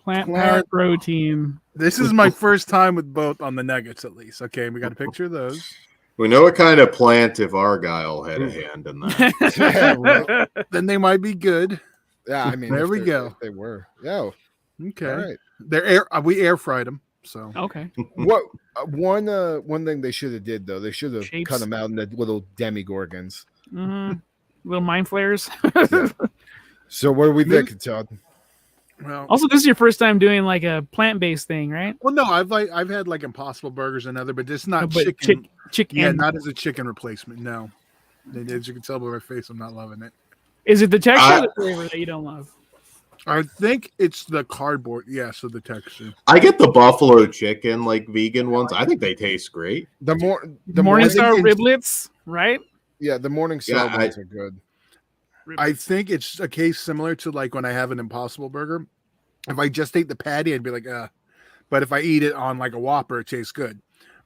Speaker 3: Plant protein.
Speaker 2: This is my first time with both on the nuggets, at least. Okay, we got a picture of those.
Speaker 1: We know what kind of plant if Argyle had a hand in that.
Speaker 4: Yeah, right.
Speaker 2: Then they might be good.
Speaker 4: Yeah, I mean,
Speaker 2: There we go.
Speaker 4: If they were. Yeah.
Speaker 2: Okay.
Speaker 4: All right.
Speaker 2: They're we air fried them. So
Speaker 3: Okay.
Speaker 4: What one thing they should have did though, they should have
Speaker 3: Shapes.
Speaker 4: cut them out into little demigorgons.
Speaker 3: Little mind flares.
Speaker 4: So what are we thinking, Todd?
Speaker 2: well,
Speaker 3: Also, this is your first time doing like a plant-based thing, right?
Speaker 2: well, no, I've had like Impossible Burgers and other, but it's not
Speaker 3: But
Speaker 2: chicken.
Speaker 3: Chicken.
Speaker 2: Yeah, not as a chicken replacement. No, as you can tell by my face, I'm not loving it.
Speaker 3: Is it the texture or the flavor that you don't love?
Speaker 2: I think it's the cardboard. Yeah, so the texture.
Speaker 1: I get the buffalo chicken, like vegan ones. I think they taste great.
Speaker 4: The
Speaker 3: Morningstar riblets, right?
Speaker 4: Yeah, the Morningstar ones are good.
Speaker 2: I think it's a case similar to like when I have an Impossible Burger. If I just ate the patty, I'd be like, but if I eat it on like a Whopper, it tastes good.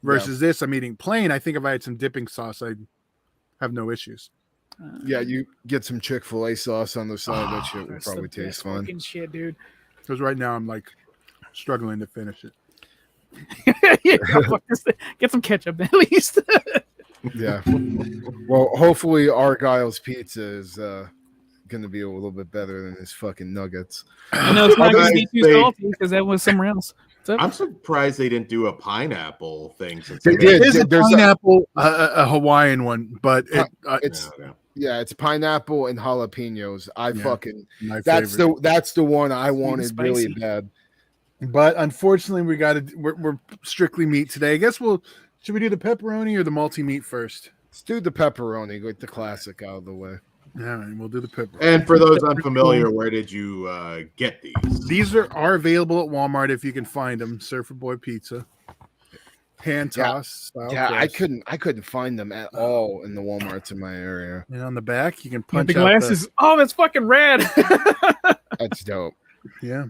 Speaker 2: Versus this, I'm eating plain. I think if I had some dipping sauce, I'd have no issues.
Speaker 4: Yeah, you get some Chick-fil-A sauce on the side. That shit would
Speaker 3: That's
Speaker 4: probably
Speaker 3: the
Speaker 4: taste
Speaker 3: best
Speaker 4: fun.
Speaker 3: fucking shit, dude.
Speaker 2: Because right now I'm like struggling to finish it.
Speaker 3: Yeah, fuck this thing. Get some ketchup at least.
Speaker 4: Yeah. Well, hopefully Argyle's pizza is going to be a little bit better than his fucking nuggets.
Speaker 3: I know it's not going to be too
Speaker 1: They-
Speaker 3: salty because that was somewhere else.
Speaker 1: I'm surprised they didn't do a pineapple thing. Since
Speaker 4: They
Speaker 1: they
Speaker 4: did.
Speaker 2: There's a
Speaker 4: There's
Speaker 2: pineapple, a Hawaiian one, but
Speaker 4: it's
Speaker 1: Yeah.
Speaker 4: yeah, it's pineapple and jalapenos.
Speaker 2: my
Speaker 4: That's
Speaker 2: favorite.
Speaker 4: the one I wanted
Speaker 3: spicy.
Speaker 4: really bad.
Speaker 2: But unfortunately, we're strictly meat today. I guess should we do the pepperoni or the multi-meat first?
Speaker 4: Let's do the pepperoni, get the classic out of the way.
Speaker 2: All right, we'll do the pepperoni.
Speaker 1: And for those unfamiliar, where did you get these?
Speaker 2: These are available at Walmart if you can find them. Surfer Boy Pizza, hand toss style.
Speaker 4: Yeah,
Speaker 2: crust.
Speaker 4: I couldn't find them at all in the Walmarts in my area.
Speaker 2: And on the back, you can
Speaker 3: But
Speaker 2: punch
Speaker 3: the
Speaker 2: out
Speaker 3: glasses. Oh, that's fucking rad.
Speaker 4: That's dope.
Speaker 2: Yeah,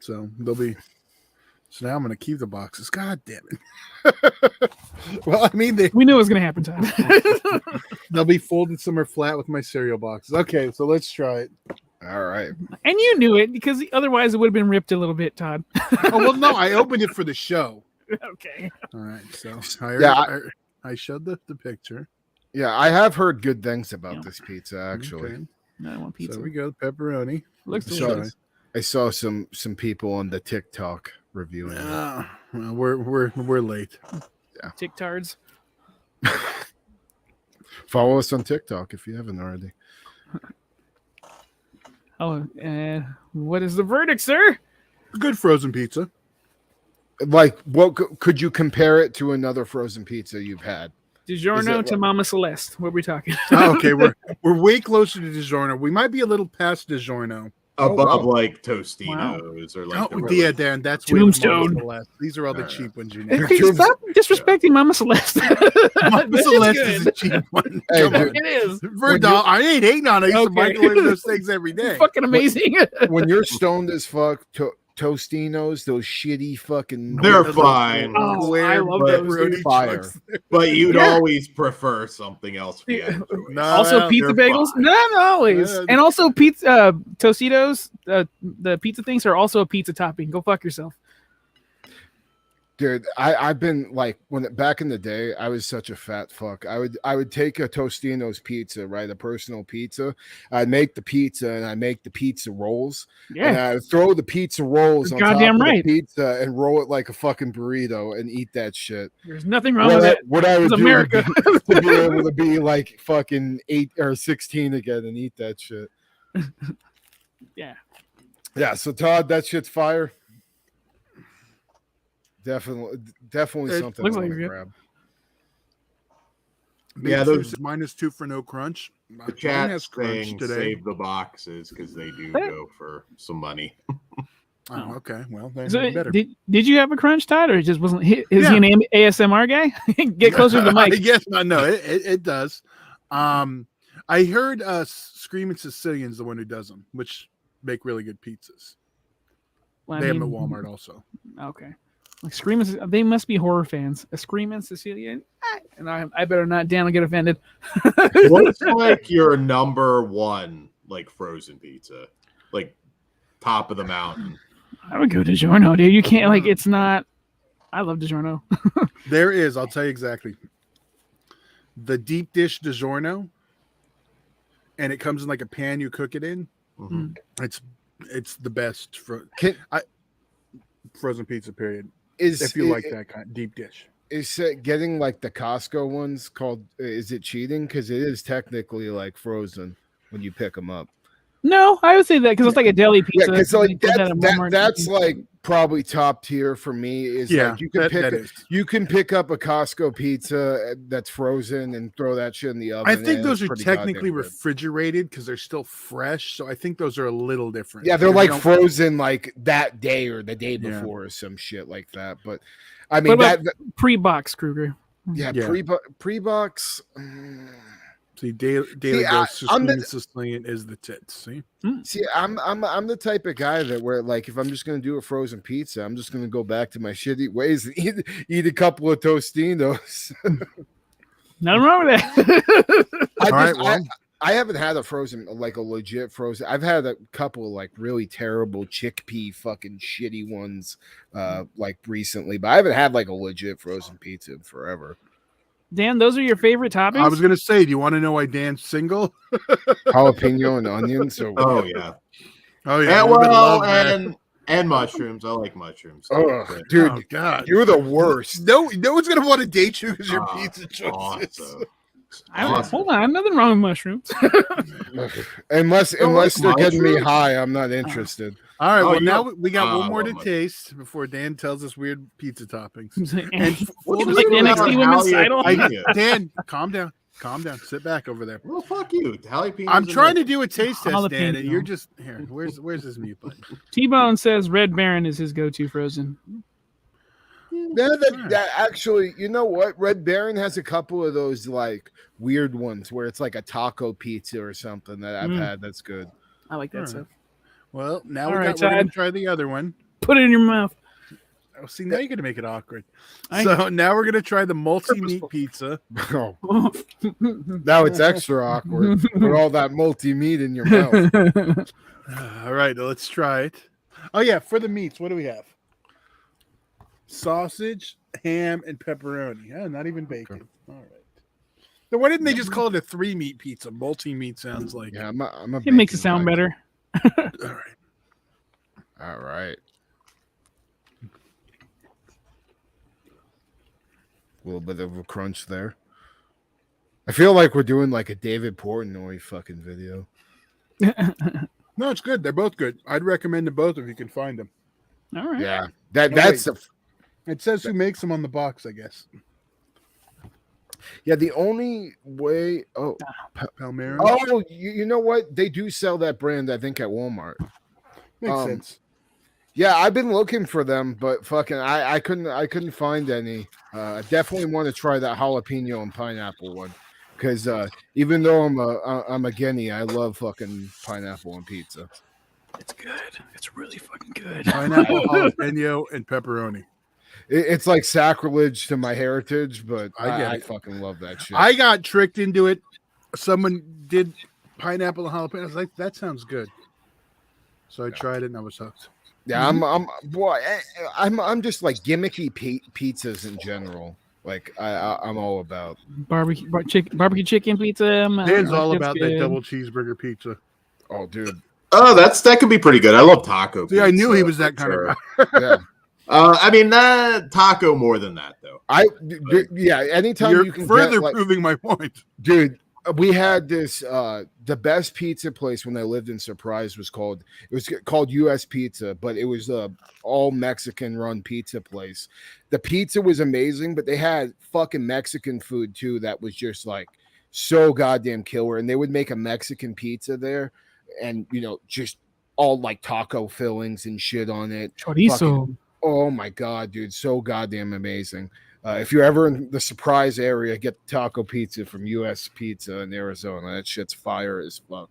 Speaker 2: so they'll be. So now I'm gonna keep the boxes. God damn it. Well, I mean
Speaker 3: We knew it was going to happen, Todd.
Speaker 2: they'll be folded somewhere flat with my cereal boxes. Okay, so let's try it.
Speaker 4: All right.
Speaker 3: And you knew it because otherwise it would have been ripped a little bit, Todd.
Speaker 2: Oh well, no, I opened it for the show.
Speaker 3: Okay.
Speaker 2: All right, so
Speaker 4: Yeah,
Speaker 2: I showed the picture.
Speaker 4: Yeah, I have heard good things about this pizza actually.
Speaker 2: Okay.
Speaker 3: No, I want pizza.
Speaker 2: So we go pepperoni.
Speaker 3: Looks
Speaker 4: So-
Speaker 3: delicious.
Speaker 4: I saw some people on the TikTok reviewing it.
Speaker 2: Well, we're late.
Speaker 3: TikTards.
Speaker 4: Follow us on TikTok if you haven't already.
Speaker 3: Oh, what is the verdict, sir?
Speaker 2: Good frozen pizza.
Speaker 4: Like, what could you compare it to another frozen pizza you've had?
Speaker 3: DiGiorno
Speaker 4: Is it
Speaker 3: to Mama Celeste. What are we talking?
Speaker 2: Oh, okay, we're way closer to DiGiorno. We might be a little past DiGiorno.
Speaker 1: Above like Tostinos or like
Speaker 2: Oh, yeah, Dan, that's
Speaker 3: Tombstone.
Speaker 2: These are all the cheap ones you
Speaker 3: Hey,
Speaker 2: need.
Speaker 3: Chris, stop disrespecting Mama Celeste.
Speaker 2: Mama
Speaker 3: This is
Speaker 2: Celeste
Speaker 3: good.
Speaker 2: is a cheap one.
Speaker 4: Hey,
Speaker 2: Come on.
Speaker 4: dude,
Speaker 3: It is.
Speaker 2: For a dollar, I ain't hating on it. I used to
Speaker 3: Okay.
Speaker 2: microwave those things every day.
Speaker 3: Fucking amazing.
Speaker 4: When you're stoned as fuck, Tostinos, those shitty fucking.
Speaker 1: They're
Speaker 2: Those
Speaker 1: fine.
Speaker 3: Oh, I love
Speaker 1: but-
Speaker 3: those.
Speaker 4: Fire.
Speaker 1: But you'd
Speaker 3: Yeah.
Speaker 1: always prefer something else. If you had a choice.
Speaker 2: No,
Speaker 3: Also, pizza
Speaker 1: they're
Speaker 3: bagels.
Speaker 1: fine.
Speaker 3: Not always.
Speaker 2: Yeah.
Speaker 3: And also, pizza Tostitos. The pizza things are also a pizza topping. Go fuck yourself.
Speaker 4: Dude, I've been like back in the day, I was such a fat fuck. I would take a Tostino's pizza, right? A personal pizza. I'd make the pizza and I make the pizza rolls. And
Speaker 3: Yeah.
Speaker 4: I would throw the pizza rolls on
Speaker 3: Goddamn
Speaker 4: top of
Speaker 3: right.
Speaker 4: the pizza and roll it like a fucking burrito and eat that shit.
Speaker 3: There's nothing wrong with that.
Speaker 4: What I would
Speaker 3: It's
Speaker 4: do
Speaker 3: America.
Speaker 4: would be to be able to be like fucking 8 or 16 again and eat that shit.
Speaker 3: Yeah.
Speaker 4: Yeah, so Todd, that shit's fire. Definitely
Speaker 2: It
Speaker 4: something
Speaker 3: looks
Speaker 4: I
Speaker 3: like
Speaker 4: want to
Speaker 3: it.
Speaker 4: grab.
Speaker 1: Yeah, those-
Speaker 2: -2 for no crunch.
Speaker 1: The
Speaker 2: Mine
Speaker 1: chat
Speaker 2: has crunch
Speaker 1: saying
Speaker 2: today.
Speaker 1: save the boxes because they do
Speaker 3: That-
Speaker 1: go for some money.
Speaker 2: Oh, okay. Well, then
Speaker 3: So,
Speaker 2: better.
Speaker 3: did you have a crunch, Todd, or it just wasn't? Is
Speaker 2: Yeah.
Speaker 3: he an ASMR guy? Get closer to the mic.
Speaker 2: Yes, no, it does. I heard Screaming Sicilian's the one who does them, which make really good pizzas.
Speaker 3: Well, I
Speaker 2: They have them
Speaker 3: mean,
Speaker 2: at Walmart also.
Speaker 3: Okay. Like Screaming, they must be horror fans. A Screaming Sicilian, and I better not. Dan will get offended.
Speaker 1: What's like your number one like frozen pizza, like top of the mountain?
Speaker 3: I would go DiGiorno, dude. You can't like. It's not. I love DiGiorno.
Speaker 2: There is, I'll tell you exactly. The deep dish DiGiorno, and it comes in like a pan you cook it in.
Speaker 1: Mhm.
Speaker 2: It's the best frozen pizza. Period. If you like that kind deep dish.
Speaker 4: Is it getting like the Costco ones called? Is it cheating? Because it is technically like frozen when you pick them up.
Speaker 3: No, I would say that because it's like a deli
Speaker 4: Yeah,
Speaker 3: pizza.
Speaker 4: because
Speaker 3: They
Speaker 4: like
Speaker 3: put that at Walmart.
Speaker 4: that's like probably top tier for me. Is like you can
Speaker 2: that is.
Speaker 4: you can pick up a Costco pizza that's frozen and throw that shit in the oven.
Speaker 2: I think
Speaker 4: and
Speaker 2: those
Speaker 4: it's
Speaker 2: are
Speaker 4: pretty
Speaker 2: technically
Speaker 4: goddamn good.
Speaker 2: refrigerated because they're still fresh. So I think those are a little different.
Speaker 4: Yeah, they're
Speaker 2: Because
Speaker 4: like
Speaker 2: they don't-
Speaker 4: frozen like that day or the day
Speaker 2: Yeah.
Speaker 4: before or some shit like that. But I mean
Speaker 3: What about
Speaker 4: that
Speaker 3: pre-box Kruger.
Speaker 4: yeah,
Speaker 2: Yeah.
Speaker 4: pre-box.
Speaker 2: See, Daily
Speaker 4: See,
Speaker 2: Ghost
Speaker 4: I'm the-
Speaker 2: Screaming Sicilian is the tits. See,
Speaker 4: See, I'm the type of guy that where like if I'm just gonna do a frozen pizza, I'm just gonna go back to my shitty ways and eat a couple of Tostinos.
Speaker 3: Nothing wrong with that.
Speaker 4: I haven't had a frozen like a legit frozen. I've had a couple of like really terrible chickpea fucking shitty ones like recently, but I haven't had like a legit frozen pizza in forever.
Speaker 3: Dan, those are your favorite toppings?
Speaker 2: I was gonna say, do you want to know why Dan's single?
Speaker 4: Jalapeno and onion. So
Speaker 1: Oh yeah,
Speaker 2: Oh yeah,
Speaker 1: and
Speaker 2: we would
Speaker 1: well,
Speaker 2: love that.
Speaker 1: and mushrooms. I like mushrooms.
Speaker 4: oh,
Speaker 1: But-
Speaker 4: dude,
Speaker 2: Oh God,
Speaker 4: you're the worst.
Speaker 2: no one's gonna want to date you because your
Speaker 1: Ah,
Speaker 2: pizza choices.
Speaker 1: awesome.
Speaker 3: Hold on, nothing wrong with mushrooms.
Speaker 4: Unless
Speaker 1: like
Speaker 4: they're getting me
Speaker 1: mushrooms?
Speaker 4: high, I'm not interested.
Speaker 2: All right,
Speaker 1: Oh,
Speaker 2: well
Speaker 1: you
Speaker 2: now
Speaker 1: don't-
Speaker 2: we got
Speaker 1: Ah,
Speaker 2: one more to
Speaker 1: well,
Speaker 2: taste before Dan tells us weird pizza toppings.
Speaker 3: and
Speaker 1: What's
Speaker 3: like the
Speaker 1: about
Speaker 3: NXT women's title.
Speaker 1: jalapeno?
Speaker 2: Dan, calm down, sit back over there.
Speaker 1: Well, fuck you. Jalapenos
Speaker 2: I'm
Speaker 1: in
Speaker 2: trying
Speaker 1: there.
Speaker 2: to do a taste test, Dan, and
Speaker 3: Jalapeno.
Speaker 2: you're just here. Where's his mute button?
Speaker 3: T-Bone says Red Baron is his go-to frozen.
Speaker 4: Yeah, that actually, you know what? Red Baron has a couple of those like weird ones where it's like a taco pizza or something that I've had. That's good.
Speaker 3: I like that
Speaker 2: Alright.
Speaker 3: stuff.
Speaker 2: Well, now
Speaker 3: All
Speaker 2: we're
Speaker 3: right,
Speaker 2: gonna
Speaker 3: Todd.
Speaker 2: try the other one.
Speaker 3: Put it in your mouth.
Speaker 2: Oh, see, now you're gonna make it awkward.
Speaker 3: I-
Speaker 2: So now we're gonna try the multi-meat
Speaker 3: Purposeful.
Speaker 2: pizza.
Speaker 4: Oh, now it's extra awkward. Put all that multi meat in your mouth.
Speaker 2: All right, let's try it. Oh yeah, for the meats, what do we have? Sausage, ham, and pepperoni. Yeah, not even bacon. All right. Why didn't they just call it a 3-meat pizza? Multi-meat sounds like.
Speaker 4: Yeah, I'm a
Speaker 3: It makes it
Speaker 4: bacon
Speaker 3: sound
Speaker 4: guy.
Speaker 3: better.
Speaker 2: All right.
Speaker 4: All right. A little bit of a crunch there. I feel like we're doing like a David Portnoy fucking video.
Speaker 2: No, it's good. They're both good. I'd recommend them both if you can find them.
Speaker 3: All right.
Speaker 4: Yeah, that's the
Speaker 2: It says who makes them on the box, I guess.
Speaker 4: yeah. The only way. Oh,
Speaker 2: Palmera.
Speaker 4: oh, you know what? They do sell that brand. I think at Walmart.
Speaker 2: Makes sense.
Speaker 4: Yeah, I've been looking for them, but fucking, I couldn't find any. I definitely want to try that jalapeno and pineapple one, because even though I'm a guinea, I love fucking pineapple on pizza.
Speaker 3: It's good. It's really fucking good.
Speaker 2: Pineapple, jalapeno, and pepperoni.
Speaker 4: It's like sacrilege to my heritage, but
Speaker 2: I get
Speaker 4: I
Speaker 2: it.
Speaker 4: fucking love that shit.
Speaker 2: I got tricked into it. Someone did pineapple and jalapeno. I was like, that sounds good. So I tried it and I was hooked.
Speaker 4: Yeah, I'm just like gimmicky pizzas in general. Like I'm all about
Speaker 3: Barbecue chicken pizza.
Speaker 2: Dan's all
Speaker 3: that's
Speaker 2: about
Speaker 3: good.
Speaker 2: that double cheeseburger pizza.
Speaker 4: oh dude.
Speaker 1: Oh, that could be pretty good. I love taco.
Speaker 2: See, I knew
Speaker 1: pizza,
Speaker 2: he was that
Speaker 1: for
Speaker 2: kind of
Speaker 1: sure.
Speaker 2: guy.
Speaker 4: Yeah.
Speaker 1: I mean, taco more than that though.
Speaker 4: Yeah, anytime
Speaker 2: You're
Speaker 4: you can
Speaker 2: further
Speaker 4: get, like,
Speaker 2: proving my point.
Speaker 4: dude, we had this the best pizza place when I lived in Surprise was called US Pizza, but it was all Mexican run pizza place. The pizza was amazing, but they had fucking Mexican food too that was just like so goddamn killer. And they would make a Mexican pizza there, and just all like taco fillings and shit on it.
Speaker 3: Chorizo.
Speaker 4: Fucking, oh my god, dude, so goddamn amazing. If you're ever in the Surprise area, get taco pizza from US Pizza in Arizona. That shit's fire as fuck.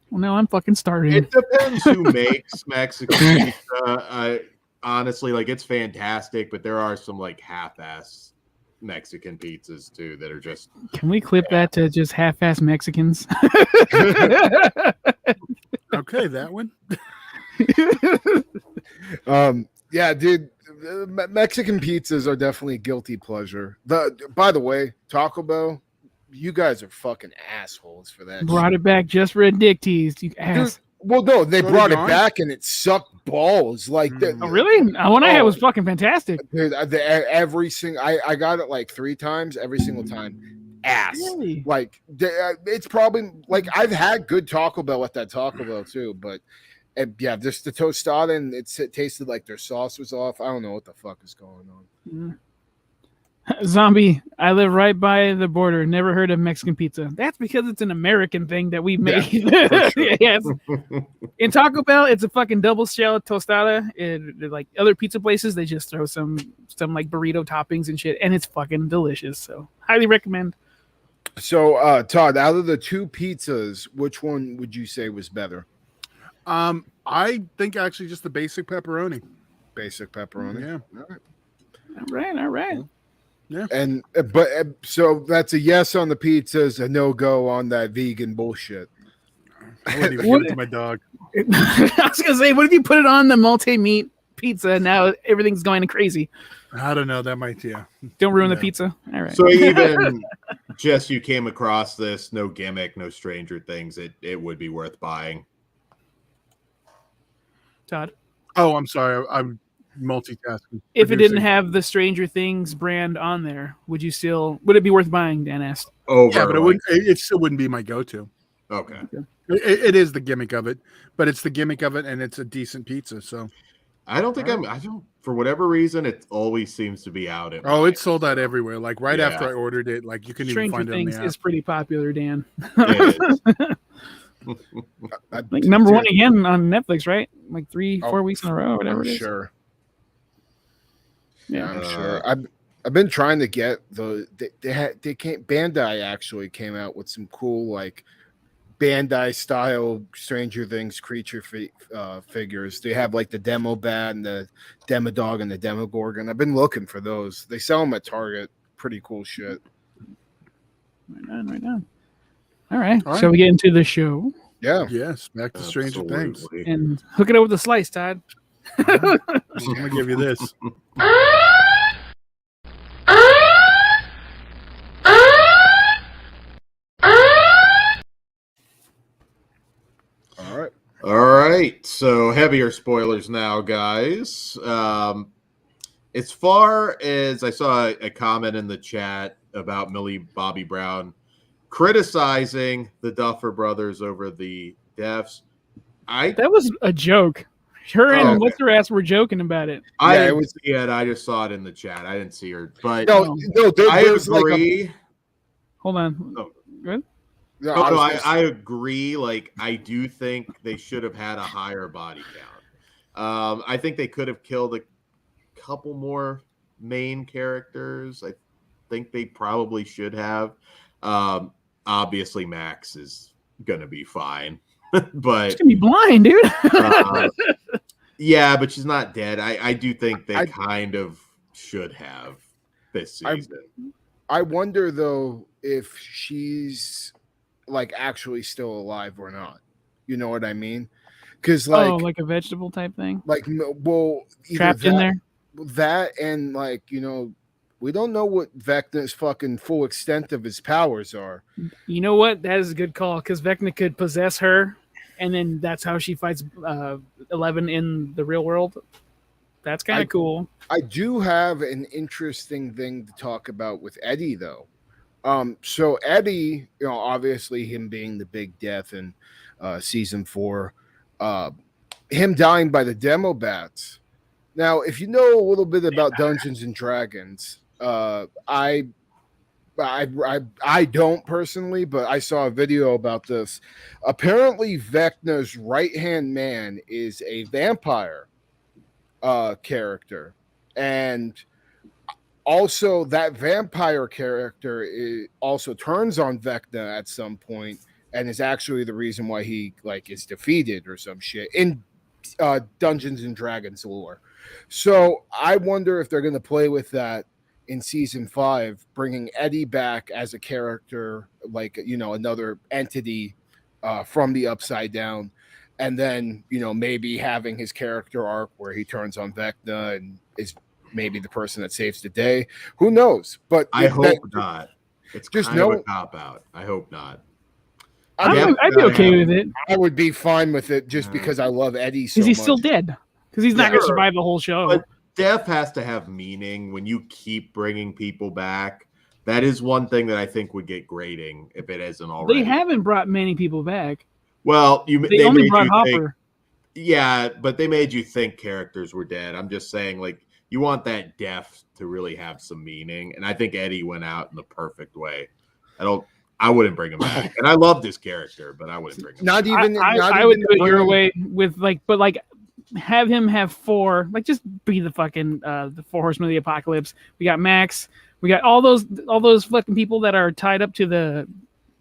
Speaker 3: Well, now I'm fucking starting.
Speaker 1: It depends who makes Mexican pizza. Honestly, like, it's fantastic, but there are some like half-ass Mexican pizzas too that are just.
Speaker 3: Can we clip that to just half-ass Mexicans?
Speaker 2: Okay, that one.
Speaker 4: Yeah, dude. Mexican pizzas are definitely guilty pleasure. By the way, Taco Bell, you guys are fucking assholes for that.
Speaker 3: Brought it back just for a dick tease, you ass.
Speaker 4: Dude, well, no, they
Speaker 2: So
Speaker 4: brought
Speaker 2: did
Speaker 4: it
Speaker 2: I.
Speaker 4: back and it sucked balls. Like,
Speaker 3: Oh, really? The one I had was fucking fantastic.
Speaker 4: dude, every single I got it like 3 times. Every single time, ass.
Speaker 3: Really?
Speaker 4: Like, it's probably like I've had good Taco Bell at that Taco Bell too, but. And yeah, just the tostada, and it tasted like their sauce was off. I don't know what the fuck is going on.
Speaker 3: Zombie, I live right by the border. Never heard of Mexican pizza. That's because it's an American thing that we made.
Speaker 4: sure.
Speaker 3: Yes. In Taco Bell, it's a fucking double shell tostada. Like other pizza places, they just throw some like burrito toppings and shit, and it's fucking delicious. So highly recommend.
Speaker 4: So, Todd, out of the 2 pizzas, which one would you say was better?
Speaker 2: I think actually just the basic pepperoni.
Speaker 4: Basic pepperoni.
Speaker 2: Yeah.
Speaker 4: All right.
Speaker 3: All right.
Speaker 2: Yeah.
Speaker 4: And so that's a yes on the pizzas, a no go on that vegan bullshit.
Speaker 2: I wouldn't even give it to my dog.
Speaker 3: I was gonna say, what if you put it on the multi-meat pizza? Now everything's going crazy.
Speaker 2: I don't know. That might, yeah.
Speaker 3: Don't ruin the
Speaker 2: No.
Speaker 3: pizza. All right.
Speaker 1: So even just you came across this, no gimmick, no Stranger Things, it would be worth buying.
Speaker 3: Todd,
Speaker 2: Oh, I'm sorry. I'm multitasking.
Speaker 3: if it didn't
Speaker 2: Producing.
Speaker 3: have the Stranger Things brand on there, would it be worth buying? Dan asked.
Speaker 1: Over,
Speaker 2: Yeah, but it
Speaker 1: like-
Speaker 2: wouldn't. It still wouldn't be my go-to.
Speaker 1: Okay.
Speaker 2: It is the gimmick of it, but it's the gimmick of it, and it's a decent pizza. So,
Speaker 1: I don't think I don't, for whatever reason, it always seems to be out. At
Speaker 2: oh, it's sold out everywhere. Like right
Speaker 1: Yeah.
Speaker 2: after I ordered it, like you can even
Speaker 3: Stranger
Speaker 2: find it on
Speaker 3: Things
Speaker 2: the app.
Speaker 3: is pretty popular, Dan.
Speaker 1: It is.
Speaker 3: Like number 1 again on Netflix, right? Like 3-4
Speaker 4: Oh,
Speaker 3: weeks in a row, whatever
Speaker 4: I'm
Speaker 3: it is.
Speaker 4: sure.
Speaker 3: Yeah.
Speaker 4: I'm sure. I've been trying to get Bandai actually came out with some cool like Bandai style Stranger Things creature figures. They have like the Demo Bat and the Demodog and the Demogorgon. I've been looking for those. They sell them at Target. Pretty cool shit.
Speaker 3: Right on. All right.
Speaker 2: All right.
Speaker 3: Shall we get into the show
Speaker 4: Yeah.
Speaker 2: Yes, back to Stranger Things.
Speaker 1: Absolutely.
Speaker 3: and hook it up with a slice, Todd?
Speaker 2: I'm gonna give you this.
Speaker 1: So heavier spoilers now, guys. As far as I saw a comment in the chat about Millie Bobby Brown criticizing the Duffer Brothers over the deaths.
Speaker 3: That was a joke. Her and what's her ass were joking about it.
Speaker 1: I didn't see it. I just saw it in the chat. I didn't see her. But
Speaker 4: no,
Speaker 1: I agree.
Speaker 3: Hold on.
Speaker 1: Oh.
Speaker 3: Good.
Speaker 1: No, I agree. Like, I do think they should have had a higher body count. I think they could have killed a couple more main characters. I think they probably should have. Obviously, Max is gonna be fine, but
Speaker 3: she's gonna be blind, dude.
Speaker 1: Yeah, but she's not dead. I do think they kind of should have this season.
Speaker 4: I wonder though if she's like actually still alive or not. You know what I mean? Because
Speaker 3: like a vegetable type thing.
Speaker 4: Like, well,
Speaker 3: trapped in there.
Speaker 4: That and like, you know, we don't know what Vecna's fucking full extent of his powers are.
Speaker 3: You know what? That is a good call because Vecna could possess her, and then that's how she fights 11 in the real world. That's kind of cool.
Speaker 4: I do have an interesting thing to talk about with Eddie, though. So Eddie, you know, obviously him being the big death in season 4, him dying by the demo bats. Now, if you know a little bit about Dungeons and Dragons, I don't personally, but I saw a video about this. Apparently, Vecna's right-hand man is a vampire character, and also that vampire character also turns on Vecna at some point, and is actually the reason why he is defeated or some shit in Dungeons and Dragons lore. So I wonder if they're going to play with that in season 5, bringing Eddie back as a character, like, you know, another entity from the Upside Down, and then, you know, maybe having his character arc where he turns on Vecna and is maybe the person that saves the day. Who knows? But
Speaker 1: I hope not. It's just kind of a cop out. I hope not.
Speaker 3: I'd be okay with it.
Speaker 4: I would be fine with it just because I love Eddie so much.
Speaker 3: Because he's still dead. Because he's not going to survive the whole show.
Speaker 1: But death has to have meaning when you keep bringing people back. That is one thing that I think would get grating if it isn't already.
Speaker 3: They haven't brought many people back.
Speaker 1: Well, they
Speaker 3: only brought Hopper.
Speaker 1: Yeah, but they made you think characters were dead. I'm just saying, like, you want that death to really have some meaning. And I think Eddie went out in the perfect way. I wouldn't bring him back. And I love this character, but I wouldn't bring him back.
Speaker 3: I would do it your way with have him have 4, like, just be the fucking the 4 horsemen of the apocalypse. We got Max, we got all those fucking people that are tied up to the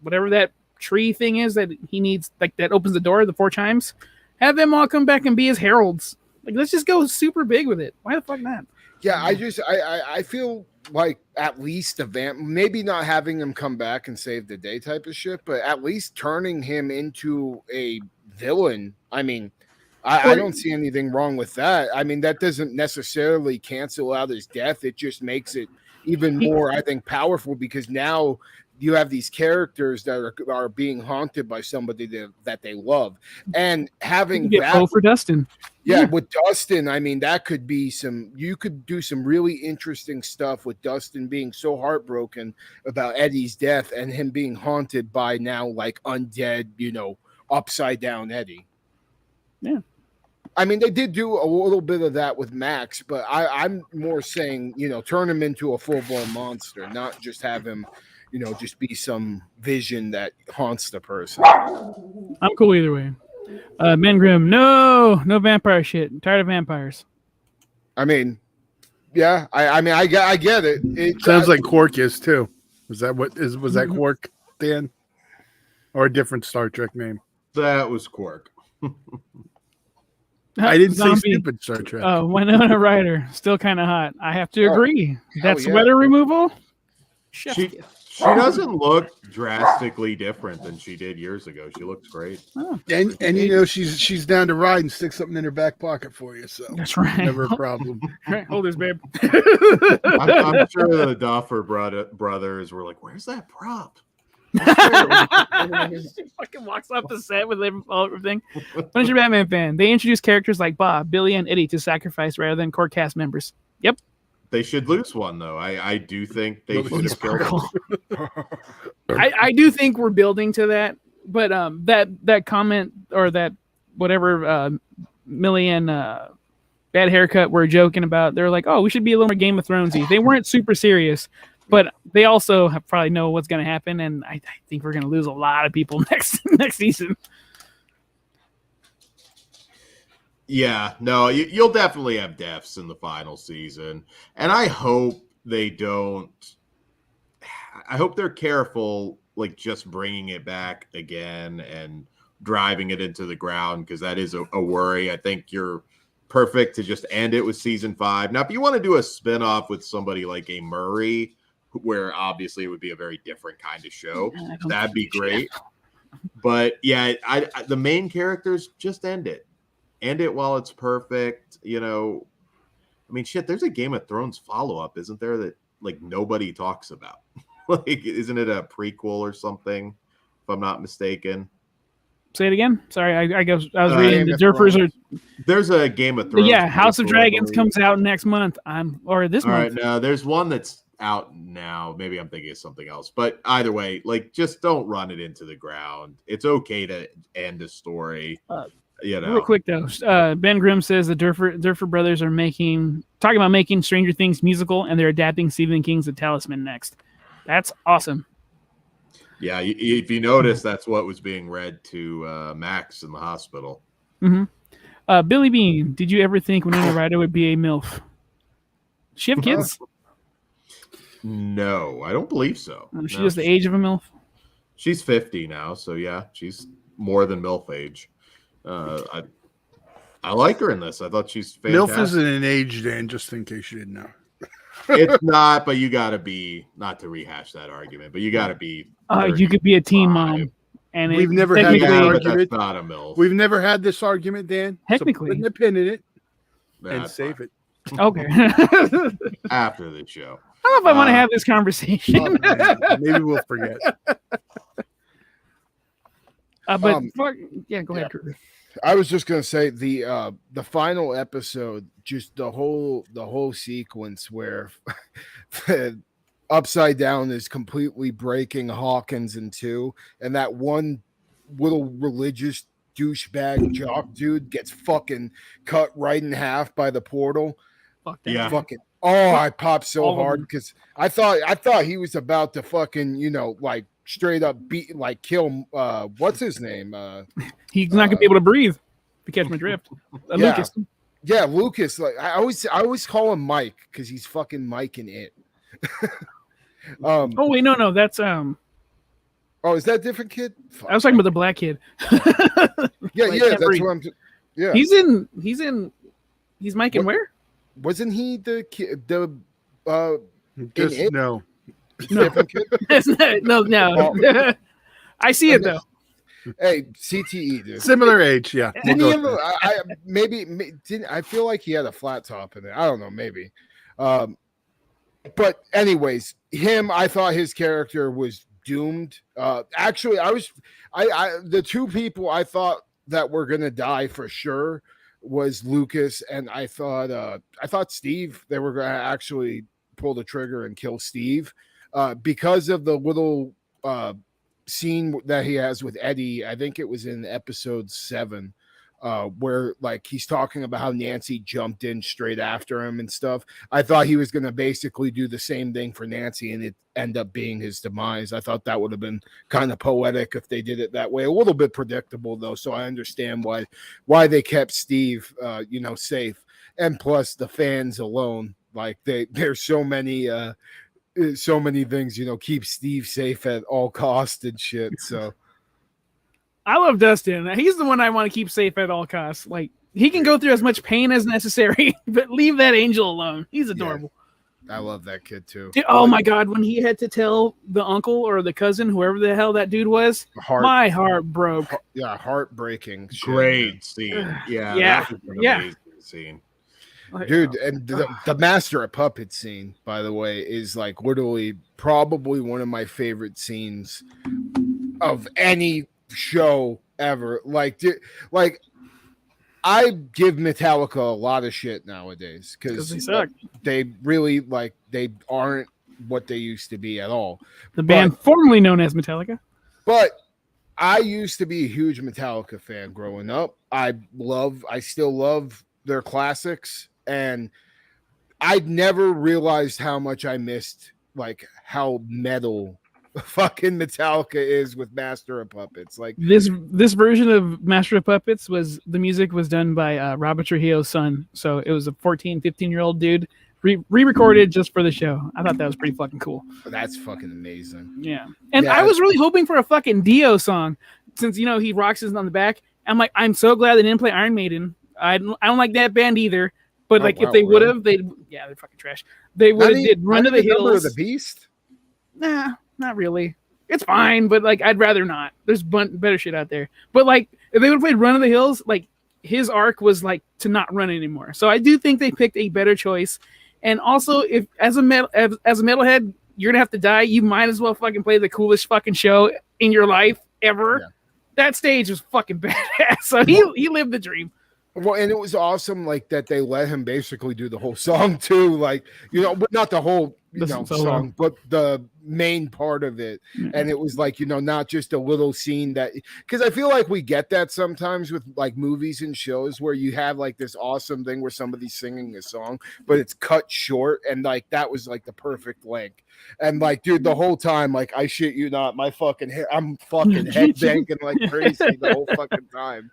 Speaker 3: whatever that tree thing is that he needs, like, that opens the door, the 4 chimes. Have them all come back and be his heralds. Like, let's just go super big with it. Why the fuck not?
Speaker 4: Yeah, I feel like at least maybe not having him come back and save the day type of shit, but at least turning him into a villain. I mean, I don't see anything wrong with that. I mean, that doesn't necessarily cancel out his death. It just makes it even more, I think, powerful because now you have these characters that are being haunted by somebody that they love. And having
Speaker 3: that for Dustin.
Speaker 4: Yeah, with Dustin, I mean, that could be you could do some really interesting stuff with Dustin being so heartbroken about Eddie's death and him being haunted by now, like, undead, you know, upside down Eddie.
Speaker 3: Yeah.
Speaker 4: I mean, they did do a little bit of that with Max, but I'm more saying, you know, turn him into a full-blown monster, not just have him, you know, just be some vision that haunts the person.
Speaker 3: I'm cool either way. Men Grim, no vampire shit. I'm tired of vampires.
Speaker 4: I mean, yeah, I get it. It
Speaker 2: sounds like Quark is too. Was that Quark, Dan? Or a different Star Trek name?
Speaker 1: That was Quark.
Speaker 2: I didn't say stupid Star Trek.
Speaker 3: Oh, Winona Ryder, still kind of hot. I have to agree. That's sweater removal.
Speaker 1: She doesn't look drastically different than she did years ago. She looks great.
Speaker 2: Oh. And you know she's down to ride and stick something in her back pocket for you. So
Speaker 3: that's right.
Speaker 2: Never a problem.
Speaker 3: Right, hold this, babe.
Speaker 1: I'm sure the Duffer brothers were like, "Where's that prop?"
Speaker 3: She fucking walks off the set with everything. Punisher Batman fan. They introduced characters like Bob, Billy, and Eddie to sacrifice rather than core cast members. Yep.
Speaker 1: They should lose one though. I do think they should have killed him.
Speaker 3: I do think we're building to that, but that comment or that whatever Millie and Bad Haircut were joking about, they're like, oh, we should be a little more Game of Thronesy. They weren't super serious, but they also probably know what's going to happen, and I think we're going to lose a lot of people next season.
Speaker 1: Yeah, no, you'll definitely have deaths in the final season, and I hope they don't. I hope they're careful, like just bringing it back again and driving it into the ground, because that is a worry. I think you're perfect to just end it with season 5. Now, if you want to do a spinoff with somebody like a Murray, where obviously it would be a very different kind of show, that'd be great. But yeah, the main characters, just end it. End it while it's perfect. You know, I mean, shit, there's a Game of Thrones follow-up, isn't there, that like nobody talks about? Like, isn't it a prequel or something, if I'm not mistaken?
Speaker 3: Say it again. Sorry, I was reading the Durfers are.
Speaker 1: There's a Game of Thrones.
Speaker 3: Yeah, House of Dragons comes out next month. This month.
Speaker 1: All right, no, there's one that's out now. Maybe I'm thinking of something else. But either way, like, just don't run it into the ground. It's okay to end a story.
Speaker 3: Real quick though, Ben Grimm says the Durfer brothers are talking about making Stranger Things musical, and they're adapting Stephen King's The Talisman next. That's awesome.
Speaker 1: Yeah, if you notice, that's what was being read to Max in the hospital.
Speaker 3: Mm-hmm. Billy Bean, did you ever think Winona Ryder would be a MILF? Does she have kids?
Speaker 1: No, I don't believe so.
Speaker 3: She's just the age of a MILF?
Speaker 1: She's 50 now, so yeah, she's more than MILF age. I like her in this. I thought she's fantastic.
Speaker 2: MILF isn't an age, Dan, just in case you didn't know.
Speaker 1: It's not, but you got to be, not to rehash that argument, but you got to be.
Speaker 3: You could be a teen mom. And
Speaker 2: we've never had this argument.
Speaker 1: That's not a MILF.
Speaker 2: We've never had this argument, Dan.
Speaker 3: Technically.
Speaker 2: So put a pin in it and save it.
Speaker 3: Okay.
Speaker 1: After the show.
Speaker 3: I don't know if I want to have this conversation.
Speaker 2: Maybe we'll forget.
Speaker 3: Go ahead, Kurt.
Speaker 4: I was just gonna say the final episode, just the whole sequence where Upside Down is completely breaking Hawkins in two, and that one little religious douchebag jock dude gets fucking cut right in half by the portal.
Speaker 3: Fuck that.
Speaker 1: Yeah.
Speaker 4: Fucking I popped so hard because I thought he was about to fucking, like straight up beat, like kill what's his name?
Speaker 3: He's not gonna be able to breathe. If you catch my drift. Lucas.
Speaker 4: Yeah, Lucas. Like I always call him Mike because he's fucking Mike in it.
Speaker 3: Oh wait, no, that's
Speaker 4: Oh, is that a different kid? Fuck.
Speaker 3: I was talking about the black kid.
Speaker 4: Yeah, that's what I'm. Yeah,
Speaker 3: he's Mike in where?
Speaker 4: Wasn't he the kid? The
Speaker 2: no.
Speaker 4: Different kid?
Speaker 3: No. I see it though.
Speaker 4: Hey, CTE, dude.
Speaker 2: Similar age, yeah.
Speaker 4: Didn't he have I feel like he had a flat top in it. I don't know, maybe. But anyways, I thought his character was doomed. Actually, the two people I thought that were gonna die for sure was Lucas, and I thought Steve, they were gonna actually pull the trigger and kill Steve. Because of the little scene that he has with Eddie, I think it was in episode 7, where like he's talking about how Nancy jumped in straight after him and stuff. I thought he was going to basically do the same thing for Nancy, and it end up being his demise. I thought that would have been kind of poetic if they did it that way. A little bit predictable though, so I understand why they kept Steve, safe. And plus the fans alone, like there's so many things, keep Steve safe at all costs and shit. So
Speaker 3: I love Dustin. He's the one I want to keep safe at all costs. Like, he can go through as much pain as necessary, but leave that angel alone. He's adorable.
Speaker 4: Yeah, I love that kid too.
Speaker 3: Dude, oh my God, when he had to tell the uncle or the cousin, whoever the hell that dude was, my heart broke.
Speaker 4: Heartbreaking.
Speaker 1: Great scene. Yeah. Amazing scene.
Speaker 4: Dude, and the Master of Puppets scene, by the way, is like literally probably one of my favorite scenes of any show ever. Like I give Metallica a lot of shit nowadays because
Speaker 3: they suck.
Speaker 4: They really they aren't what they used to be at all.
Speaker 3: The band formerly known as Metallica.
Speaker 4: But I used to be a huge Metallica fan growing up. I still love their classics, and I'd never realized how much I missed how metal fucking Metallica is with Master of Puppets. Like
Speaker 3: this version of Master of Puppets the music was done by Robert Trujillo's son. So it was a 15-year-old dude re-recorded just for the show. I thought that was pretty fucking cool.
Speaker 4: That's fucking amazing.
Speaker 3: Yeah. And I was really hoping for a fucking Dio song since, he rocks his on the back. I'm so glad they didn't play Iron Maiden. I don't like that band either. But if they would have, they're fucking trash. They would have did Run to the Hills.
Speaker 4: Number of the Beast?
Speaker 3: Nah, not really. It's fine, but I'd rather not. There's better shit out there. But if they would have played Run to the Hills, his arc was to not run anymore. So I do think they picked a better choice. And also, if as a metalhead, you're gonna have to die, you might as well fucking play the coolest fucking show in your life ever. Yeah. That stage was fucking badass. So he lived the dream.
Speaker 4: Well, and it was awesome, that they let him basically do the whole song too, not the whole song, but the main part of it. Mm-hmm. And it was not just a little scene because I feel like we get that sometimes with movies and shows where you have this awesome thing where somebody's singing a song, but it's cut short, and that was the perfect length. And dude, the whole time, I shit you not, my fucking hair, I'm fucking head banging crazy the whole fucking time.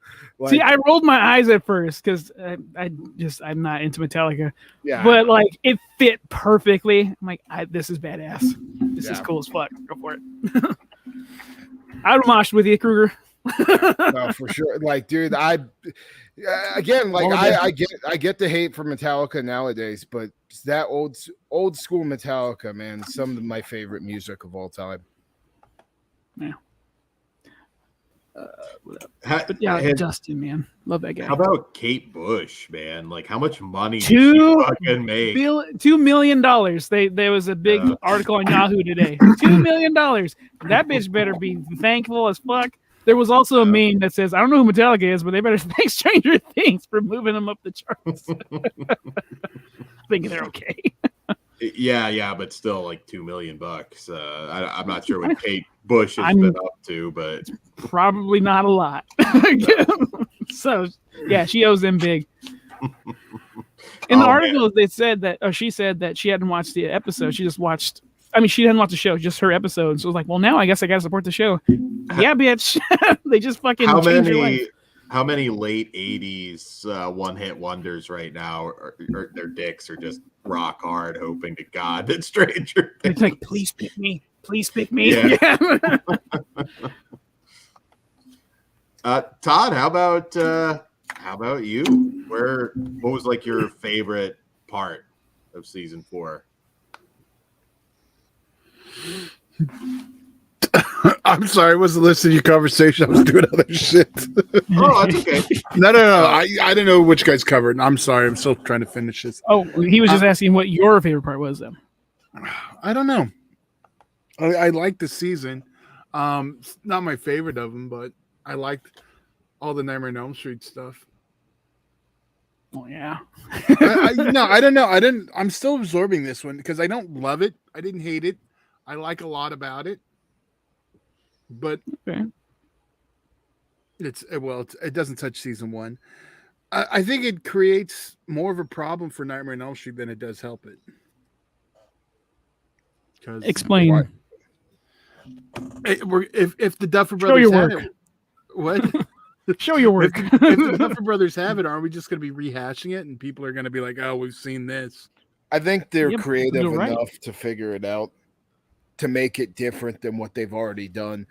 Speaker 3: See, I rolled my eyes at first because I'm not into Metallica.
Speaker 4: Yeah,
Speaker 3: but it fit perfectly. I'm this is badass. This is cool as fuck. Go for it. I'd mosh with you, Kruger.
Speaker 4: No, for sure. Dude, I get the hate for Metallica nowadays, but that old school Metallica, man, some of my favorite music of all time.
Speaker 3: Yeah. But Justin, man, love that guy.
Speaker 1: How about Kate Bush, man? How much money did she fucking make?
Speaker 3: $2 million. There was a big article on Yahoo today. $2 million. That bitch better be thankful as fuck. There was also a meme that says, "I don't know who Metallica is, but they better thank Stranger Things for moving them up the charts." Thinking they're okay.
Speaker 1: Yeah, but still, $2 million. I'm not sure what Kate Bush has been up to, but it's
Speaker 3: probably not a lot. So, yeah, she owes them big. In the article, they said that, she said that she hadn't watched the episode. She just watched. She hadn't watched the show, just her episode. So it was well, now I guess I gotta support the show. Yeah, bitch. They just fucking changed your life.
Speaker 1: How many late 80s one-hit wonders right now or their dicks are just rock hard, hoping to God that Stranger Things.
Speaker 3: It's please pick me. Please pick me. Yeah.
Speaker 1: Todd, how about you? What was your favorite part of season 4?
Speaker 2: I'm sorry, I wasn't listening to your conversation. I was doing other shit.
Speaker 1: Oh, that's okay.
Speaker 2: No. I don't know which guy's covered. I'm sorry. I'm still trying to finish this.
Speaker 3: Oh, he was just asking what your favorite part was, then.
Speaker 2: I don't know. I liked the season. Not my favorite of them, but I liked all the Nightmare on Elm Street stuff.
Speaker 3: Oh, yeah.
Speaker 2: I don't know. I'm still absorbing this one because I don't love it. I didn't hate it. I like a lot about it. But it doesn't touch season 1. I think it creates more of a problem for Nightmare on Elm Street than it does help it.
Speaker 3: Explain.
Speaker 2: If the Duffer Brothers have it, what?
Speaker 3: Show your work.
Speaker 2: If the Duffer Brothers have it, aren't we just going to be rehashing it and people are going to be like, "Oh, we've seen this."
Speaker 4: I think they're creative enough to figure it out, to make it different than what they've already done.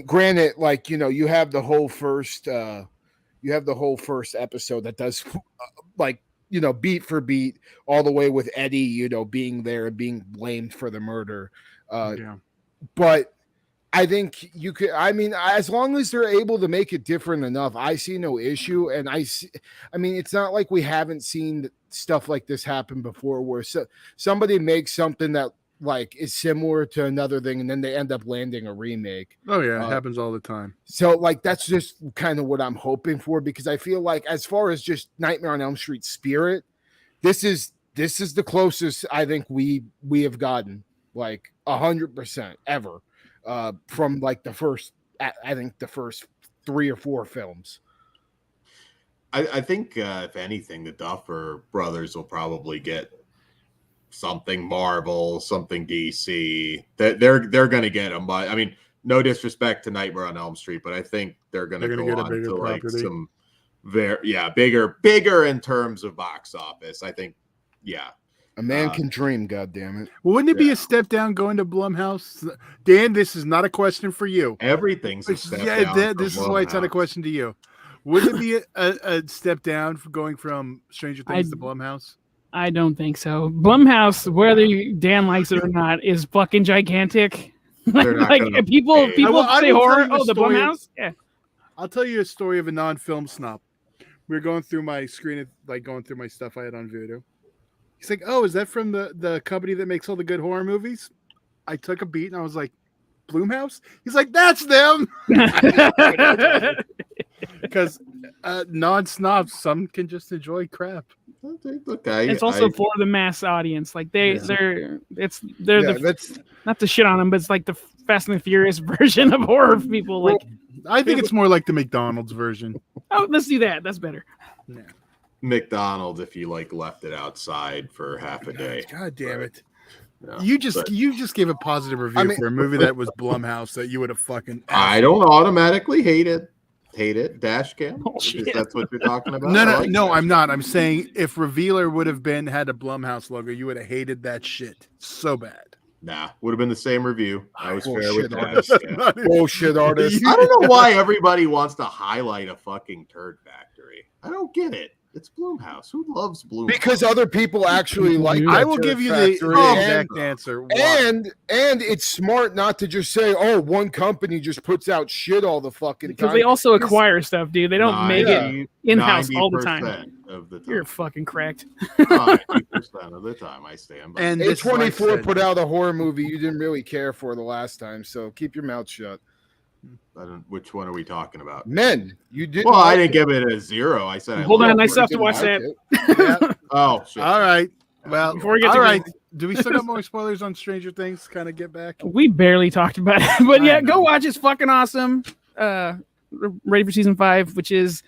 Speaker 4: Granted, you have the whole first episode that does beat for beat all the way with Eddie, being there and being blamed for the murder. But I think you could, as long as they're able to make it different enough, I see no issue. And it's not like we haven't seen stuff like this happen before where somebody makes something that like is similar to another thing, and then they end up landing a remake.
Speaker 2: Oh yeah, it happens all the time.
Speaker 4: So like that's just kind of what I'm hoping for, because I feel like as far as just Nightmare on Elm Street spirit, this is the closest I think we have gotten, like 100% ever, from like the first, I think the first 3 or 4 films.
Speaker 1: I think if anything, the Duffer Brothers will probably get something Marvel, something DC. They're going to get them, but I mean, no disrespect to Nightmare on Elm Street, but I think they're going to go
Speaker 2: get a
Speaker 1: on
Speaker 2: bigger
Speaker 1: to like
Speaker 2: property.
Speaker 1: some bigger in terms of box office. I think, yeah.
Speaker 4: A man can dream, goddammit.
Speaker 2: Well, wouldn't it be a step down going to Blumhouse? Dan, this is not a question for you.
Speaker 1: Everything's a step down.
Speaker 2: This is why it's not a question to you. Wouldn't it be a step down for going from Stranger Things to Blumhouse?
Speaker 3: I don't think so. Blumhouse, whether Dan likes it or not, is fucking gigantic. like people say horror. Oh, the Blumhouse. Yeah.
Speaker 2: I'll tell you a story of a non-film snob. We were going through my screen, like going through my stuff I had on Vudu. He's like, "Oh, is that from the company that makes all the good horror movies?" I took a beat and I was like, "Blumhouse?" He's like, "That's them." Because non-snobs, some can just enjoy crap.
Speaker 1: Look,
Speaker 3: it's also for the mass audience. Like they're not to shit on them, but it's like the Fast and the Furious version of horror people. Like,
Speaker 2: I think it's more like the McDonald's version.
Speaker 3: Oh, let's do that. That's better.
Speaker 2: Yeah.
Speaker 1: McDonald's, if you like left it outside for half a day.
Speaker 2: God damn it.
Speaker 1: No,
Speaker 2: you just gave a positive review for a movie that was Blumhouse that you would have fucking.
Speaker 1: I don't automatically hate it. Dash cam. That's what you're talking about.
Speaker 2: No, I'm not. I'm saying if Revealer would have had a Blumhouse logo, you would have hated that shit so bad.
Speaker 1: Nah, would have been the same review. I was fair with
Speaker 4: that. Bullshit artist.
Speaker 1: I don't know why everybody wants to highlight a fucking turd factory. I don't get it. It's Blumhouse. Who loves Blumhouse?
Speaker 4: Because other people actually like.
Speaker 2: I will give you the exact answer.
Speaker 4: And it's smart not to just say, "Oh, one company just puts out shit all the fucking time."
Speaker 3: Because they also acquire stuff, dude. They don't make it in-house all the time.
Speaker 1: Of the time.
Speaker 3: You're fucking cracked.
Speaker 1: 90% of the time, I stand by.
Speaker 4: And A24 put out a horror movie you didn't really care for the last time, so keep your mouth shut.
Speaker 1: Which one are we talking about?
Speaker 4: Men, you did.
Speaker 1: Well, I didn't give it a 0. I said,
Speaker 3: hold on, I still have to watch that.
Speaker 2: Yeah.
Speaker 1: Oh, shit.
Speaker 2: All right. Well,
Speaker 3: before we get
Speaker 2: do we still got more spoilers on Stranger Things? Kind of get back.
Speaker 3: We barely talked about it, but yeah, go watch. It's fucking awesome. Ready for season 5, which is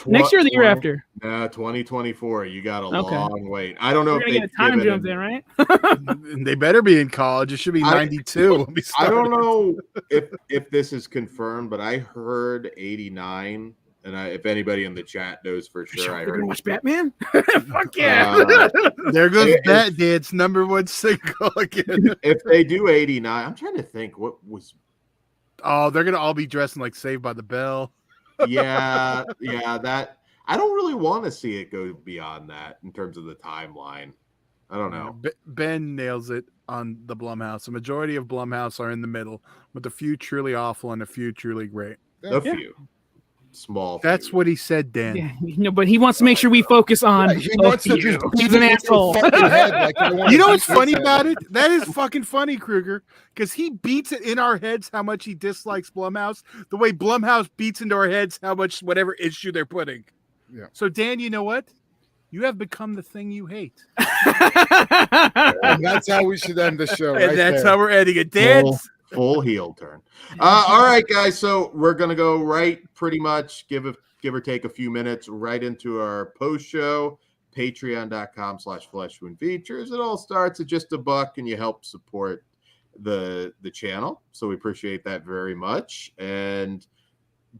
Speaker 3: next year or the year after?
Speaker 1: 2024. You got a long wait. I don't know if they
Speaker 3: get a time jump in, right?
Speaker 2: They better be in college. It should be 92.
Speaker 1: I don't know if this is confirmed, but I heard 89. And if anybody in the chat knows for sure, I heard.
Speaker 3: Watch Batman. Fuck yeah!
Speaker 2: There goes Bat Dad's #1 single again.
Speaker 1: If they do 89, I'm trying to think what was.
Speaker 2: Oh, they're gonna all be dressed in like Saved by the Bell.
Speaker 1: Yeah, that I don't really want to see it go beyond that in terms of the timeline. I don't know.
Speaker 2: Ben nails it on the Blumhouse. The majority of Blumhouse are in the middle, with a few truly awful and a few truly great.
Speaker 1: A few. Small.
Speaker 2: That's what he said, Dan.
Speaker 3: Yeah, but he wants to make sure we focus on.
Speaker 4: He wants to just
Speaker 3: He's an asshole.
Speaker 2: You know what's funny about it? That is fucking funny, Kruger, because he beats it in our heads how much he dislikes Blumhouse, the way Blumhouse beats into our heads how much whatever issue they're putting.
Speaker 4: Yeah.
Speaker 2: So, Dan, you know what? You have become the thing you hate.
Speaker 4: And that's how we should end the show.
Speaker 2: And that's how we're ending it. Dan.
Speaker 1: Full heel turn. All right, guys. So we're gonna go pretty much give or take a few minutes right into our post show. Patreon.com/FleshWoundFeatures. It all starts at just $1, and you help support the channel. So we appreciate that very much. And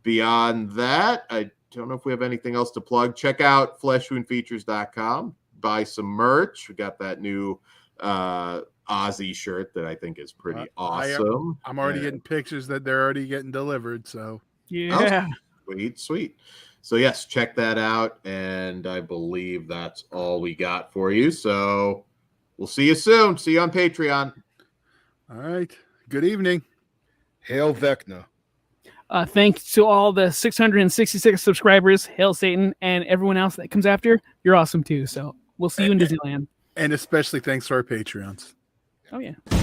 Speaker 1: beyond that, I don't know if we have anything else to plug. Check out FleshWoundFeatures.com. Buy some merch. We got that new Ozzy shirt that I think is pretty awesome.
Speaker 2: I'm already getting pictures that they're already getting delivered. So
Speaker 3: yeah,
Speaker 1: sweet. So yes, check that out, and I believe that's all we got for you. So we'll see you soon. See you on Patreon.
Speaker 2: All right. Good evening.
Speaker 4: Hail Vecna.
Speaker 3: Thanks to all the 666 subscribers, Hail Satan, and everyone else that comes after. You're awesome too. So we'll see you in Disneyland.
Speaker 2: And especially thanks to our Patreons.
Speaker 3: Oh yeah.